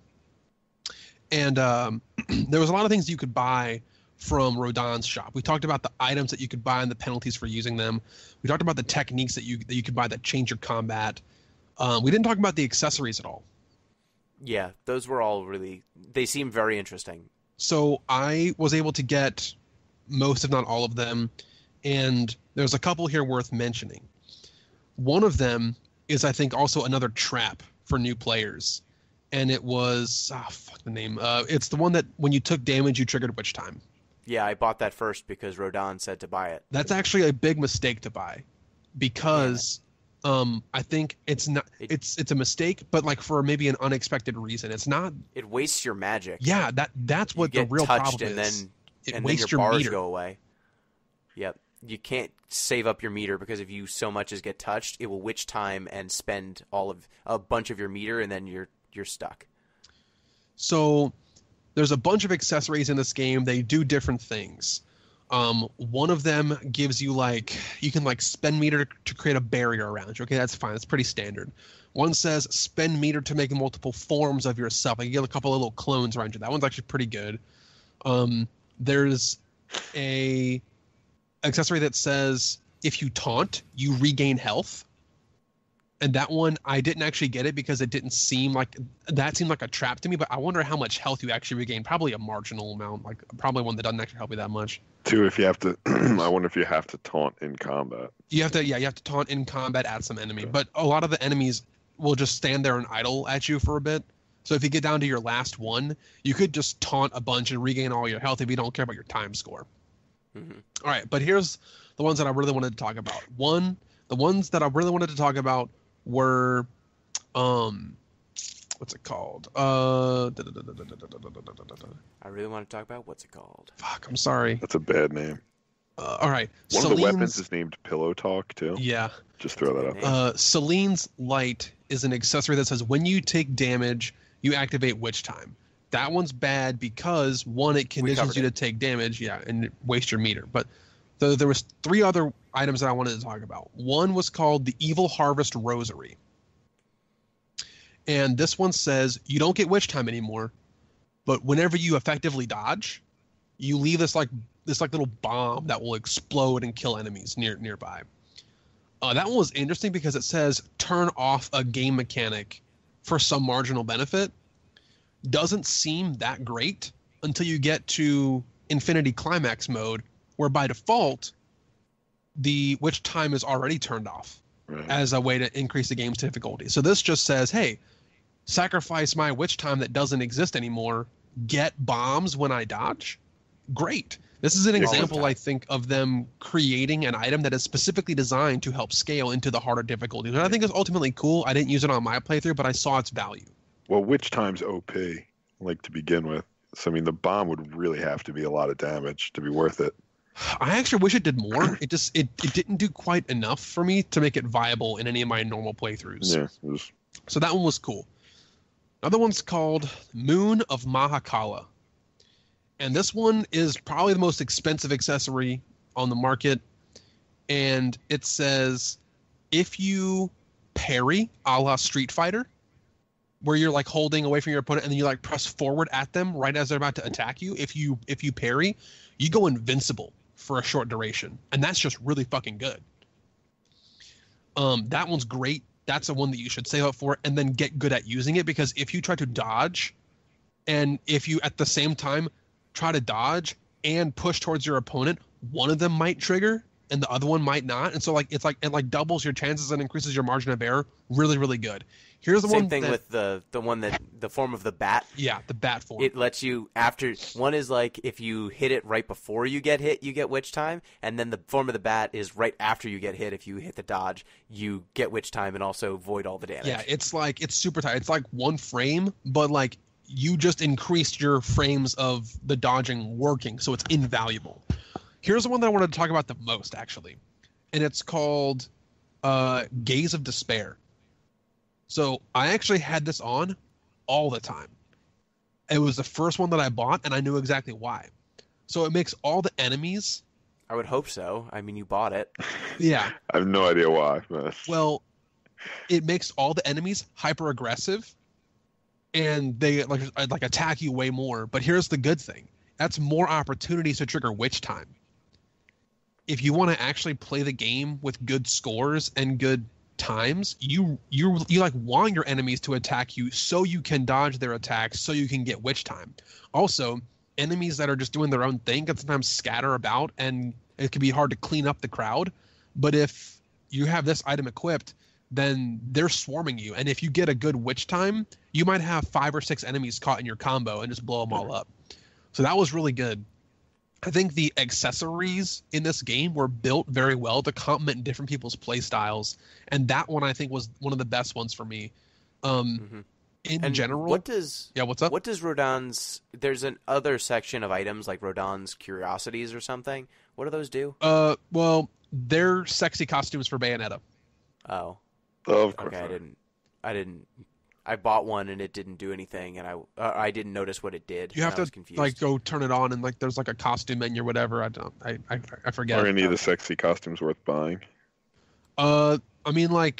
And there was a lot of things you could buy from Rodin's shop. We talked about the items that you could buy and the penalties for using them. We talked about the techniques that you could buy that change your combat. We didn't talk about the accessories at all. Yeah, those were all they seem very interesting. So I was able to get most, if not all of them, and there's a couple here worth mentioning. One of them is, I think, also another trap for new players, and it was fuck the name. It's the one that when you took damage, you triggered witch time. Yeah, I bought that first because Rodin said to buy it. That's actually a big mistake to buy, because I think it's not. It's a mistake, but like for maybe an unexpected reason. It's not. It wastes your magic. Yeah, that's what the real problem is. And then your bars go away. Yep. You can't save up your meter because if you so much as get touched, it will witch time and spend a bunch of your meter, and then you're stuck. So there's a bunch of accessories in this game. They do different things. One of them gives you you can spend meter to create a barrier around you. Okay, that's fine. That's pretty standard. One says spend meter to make multiple forms of yourself. Like you get a couple of little clones around you. That one's actually pretty good. There's a accessory that says if you taunt, you regain health. And that one, I didn't actually get it because it didn't seem like that seemed like a trap to me. But I wonder how much health you actually regain. Probably a marginal amount, probably one that doesn't actually help you that much. Two, if you have to, I wonder if you have to taunt in combat. You have to taunt in combat at some enemy. Okay. But a lot of the enemies will just stand there and idle at you for a bit. So if you get down to your last one, you could just taunt a bunch and regain all your health if you don't care about your time score. Mm-hmm. All right, but here's the ones that I really wanted to talk about. The ones that I really wanted to talk about were, what's it called? I really want to talk about what's it called. Fuck, I'm sorry. That's a bad name. All right. One of the weapons is named Pillow Talk, too. Yeah. Just throw that out. Celine's Light is an accessory that says when you take damage, you activate Witch Time. That one's bad because, one, it conditions you to take damage, and waste your meter. But there was 3 other items that I wanted to talk about. One was called the Evil Harvest Rosary. And this one says you don't get Witch Time anymore, but whenever you effectively dodge, you leave this little bomb that will explode and kill enemies nearby. That one was interesting because it says turn off a game mechanic for some marginal benefit. Doesn't seem that great until you get to Infinity Climax mode, where by default, the Witch Time is already turned off as a way to increase the game's difficulty. So this just says, hey, sacrifice my Witch Time that doesn't exist anymore, get bombs when I dodge. Great. This is an example, I think, of them creating an item that is specifically designed to help scale into the harder difficulties. And I think it's ultimately cool. I didn't use it on my playthrough, but I saw its value. Well, Witch Time's OP, like, to begin with. So, I mean, the bomb would really have to be a lot of damage to be worth it. I actually wish it did more. It didn't do quite enough for me to make it viable in any of my normal playthroughs. Yeah. So that one was cool. Another one's called Moon of Mahakala. And this one is probably the most expensive accessory on the market. And it says, if you parry a la Street Fighter, where you're like holding away from your opponent and then you like press forward at them right as they're about to attack you, if you parry, you go invincible for a short duration. And that's just really fucking good. That one's great. That's the one that you should save up for and then get good at using it, because if you try to dodge and if you at the same time try to dodge and push towards your opponent, one of them might trigger and the other one might not. And so it doubles your chances and increases your margin of error. Really, really good. Here's the Same thing with the form of the bat. Yeah, the bat form. It lets you one is like if you hit it right before you get hit, you get Witch Time, and then the form of the bat is right after you get hit. If you hit the dodge, you get Witch Time and also void all the damage. Yeah, it's super tight. It's like 1 frame, but like you just increased your frames of the dodging working, so it's invaluable. Here's the one that I wanted to talk about the most, actually, and it's called Gaze of Despair. So I actually had this on all the time. It was the first one that I bought, and I knew exactly why. So it makes all the enemies... I would hope so. I mean, you bought it. Yeah. I have no idea why. But... Well, it makes all the enemies hyper-aggressive, and they like attack you way more. But here's the good thing. That's more opportunities to trigger Witch Time. If you want to actually play the game with good scores and good times, you like want your enemies to attack you so you can dodge their attacks, so you can get Witch Time. Also, enemies that are just doing their own thing can sometimes scatter about, and it can be hard to clean up the crowd. But if you have this item equipped, then they're swarming you, and if you get a good Witch Time, you might have 5 or 6 enemies caught in your combo and just blow them all up. So that was really good. I think the accessories in this game were built very well to complement different people's play styles, and that one I think was one of the best ones for me. In general, what's up? What does Rodin's? There's an other section of items like Rodin's Curiosities or something. What do those do? Well, they're sexy costumes for Bayonetta. Oh, of course. Okay, I didn't. I bought one and it didn't do anything, and I didn't notice what it did. You have to confused. go turn it on, and there's a costume menu or whatever. I forget. Are any of the sexy costumes worth buying? I mean, I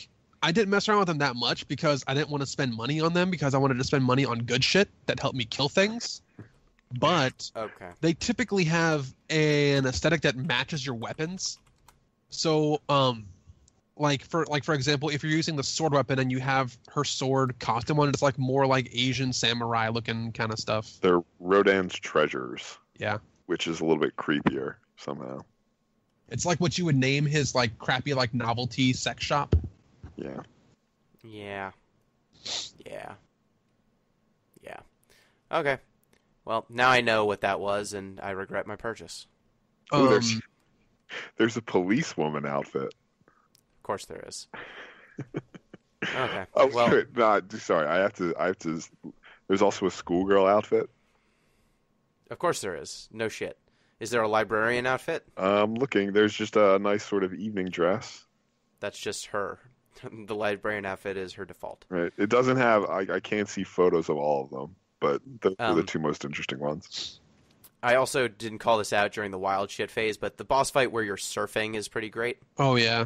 didn't mess around with them that much because I didn't want to spend money on them, because I wanted to spend money on good shit that helped me kill things. But they typically have an aesthetic that matches your weapons. So for example, if you're using the sword weapon and you have her sword costume on, it's more like Asian samurai looking kind of stuff. They're Rodin's treasures. Yeah. Which is a little bit creepier somehow. It's like what you would name his crappy novelty sex shop. Yeah. Yeah. Yeah. Okay. Well, now I know what that was, and I regret my purchase. Ooh, there's a policewoman outfit. Of course there is. Okay. Oh, well, shit. No, sorry. I have to. There's also a schoolgirl outfit. Of course there is. No shit. Is there a librarian outfit? I'm looking. There's just a nice sort of evening dress. That's just her. The librarian outfit is her default. Right. It doesn't have. I can't see photos of all of them, but those are the two most interesting ones. I also didn't call this out during the wild shit phase, but the boss fight where you're surfing is pretty great. Oh yeah,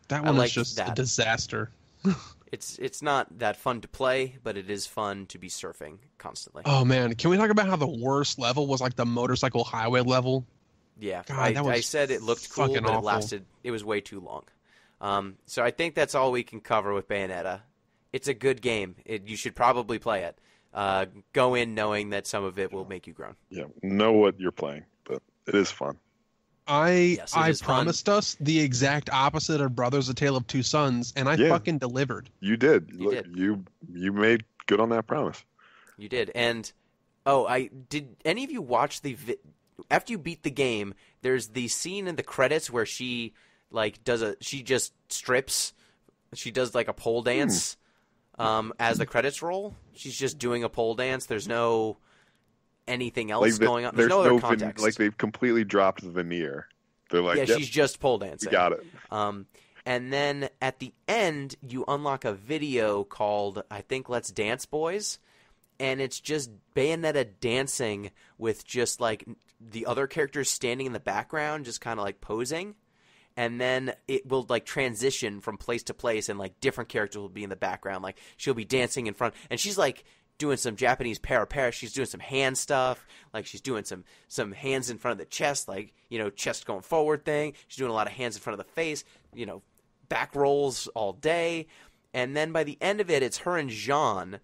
that one is just that. a disaster. It's not that fun to play, but it is fun to be surfing constantly. Oh man, can we talk about how the worst level was like the motorcycle highway level? Yeah, God, I said it looked cool, but awful. it was way too long. So I think that's all we can cover with Bayonetta. It's a good game. You should probably play it. Go in knowing that some of it will make you groan. Yeah, know what you're playing, but it is fun. I promised us the exact opposite of Brothers: A Tale of Two Sons, and I fucking delivered. You did. Did. You made good on that promise. You did. And did any of you watch after you beat the game? There's the scene in the credits where she she just strips. She does like a pole dance as the credits roll. She's just doing a pole dance. There's no anything else going on. There's no other context. Like they've completely dropped the veneer. They're like, yeah, she's just pole dancing. You got it. And then at the end, you unlock a video called, I think, Let's Dance Boys. And it's just Bayonetta dancing with just like the other characters standing in the background, just kind of like posing. And then it will like transition from place to place, and like different characters will be in the background. Like she'll be dancing in front, and she's like doing some Japanese para. She's doing some hand stuff. Like she's doing some hands in front of the chest, like, chest going forward thing. She's doing a lot of hands in front of the face, back rolls all day. And then by the end of it, it's her and Jean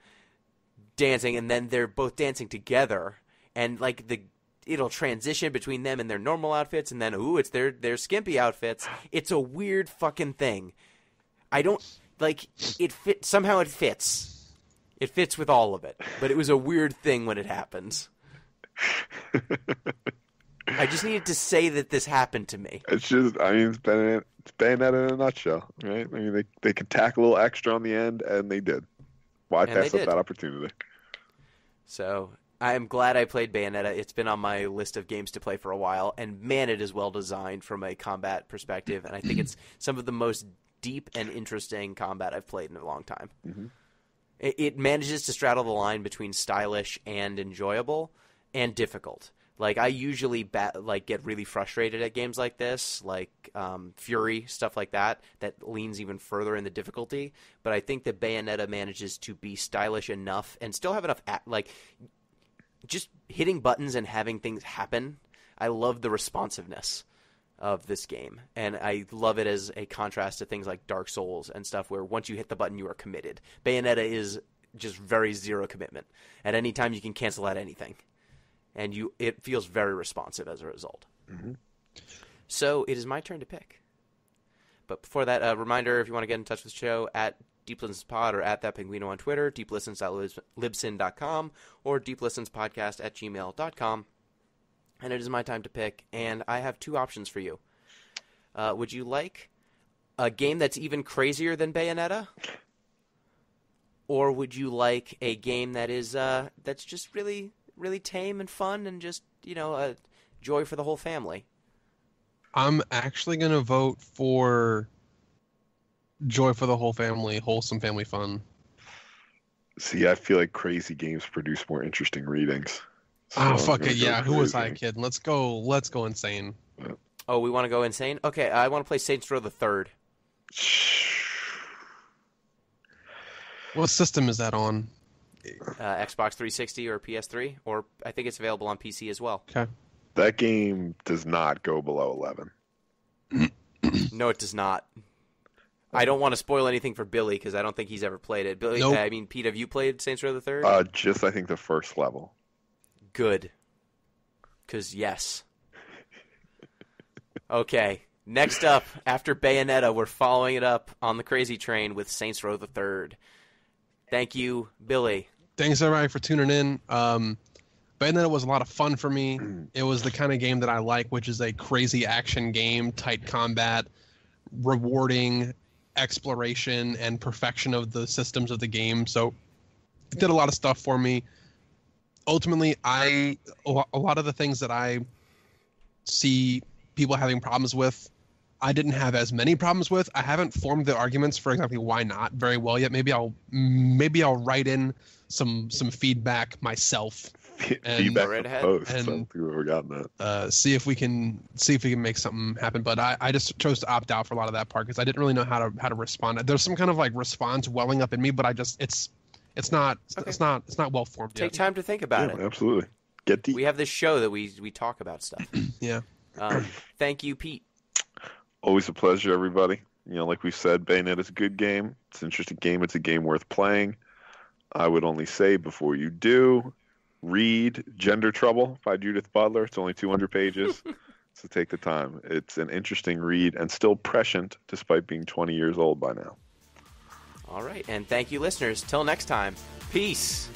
dancing, and then they're both dancing together. And like it'll transition between them and their normal outfits, and then it's their skimpy outfits. It's a weird fucking thing. I don't like it. Somehow it fits. It fits with all of it, but it was a weird thing when it happens. I just needed to say that this happened to me. It's just, it's Bayonetta in a nutshell, right? I mean, they could tack a little extra on the end, and they did. Why pass up that opportunity? So I am glad I played Bayonetta. It's been on my list of games to play for a while, and man, it is well designed from a combat perspective, and I think it's some of the most deep and interesting combat I've played in a long time. Mm-hmm. It manages to straddle the line between stylish and enjoyable and difficult. Like, I usually get really frustrated at games like this, like Fury, stuff like that leans even further in the difficulty. But I think that Bayonetta manages to be stylish enough and still have enough, just hitting buttons and having things happen. I love the responsiveness of this game, and I love it as a contrast to things like Dark Souls and stuff where once you hit the button you are committed. Bayonetta is just very zero commitment. At any time you can cancel out anything, and it feels very responsive as a result. Mm-hmm. So it is my turn to pick, but before that, a reminder: if you want to get in touch with the show, at DeepListensPod or at ThatPinguino on Twitter, deeplistens.libsyn.com, or deeplistenspodcast@gmail.com. And it is my time to pick, and I have two options for you. Would you like a game that's even crazier than Bayonetta? Or would you like a game that is that's just really, really tame and fun and just, a joy for the whole family? I'm actually going to vote for joy for the whole family, wholesome family fun. See, I feel like crazy games produce more interesting readings. So fuck it, yeah. Who was I kidding? Let's go insane. Oh, we want to go insane? Okay, I want to play Saints Row the Third. What system is that on? Xbox 360 or PS3, or I think it's available on PC as well. Okay. That game does not go below 11. No, it does not. I don't want to spoil anything for Billy because I don't think he's ever played it. Billy, nope. Pete, have you played Saints Row the Third? Just I think the first level. Good. Because yes. Okay. Next up, after Bayonetta, we're following it up on the crazy train with Saints Row the Third. Thank you, Billy. Thanks everybody for tuning in. Bayonetta was a lot of fun for me. It was the kind of game that I like, which is a crazy action game, tight combat, rewarding exploration and perfection of the systems of the game. So it did a lot of stuff for me. Ultimately, a lot of the things that I see people having problems with, I didn't have as many problems with. I haven't formed the arguments for exactly why not very well yet. Maybe I'll write in some feedback myself. Feedback right ahead. post. And, I don't think we've ever gotten that. see if we can make something happen. But I just chose to opt out for a lot of that part because I didn't really know how to respond. There's some kind of like response welling up in me, but it's not well formed yet. Take time to think about it. Absolutely. Get deep. We have this show that we talk about stuff. Yeah. Thank you, Pete. Always a pleasure, everybody. Like we said, Bayonetta's a good game. It's an interesting game. It's a game worth playing. I would only say before you do, read Gender Trouble by Judith Butler. It's only 200 pages, so take the time. It's an interesting read and still prescient despite being 20 years old by now. All right, and thank you, listeners. Till next time, peace.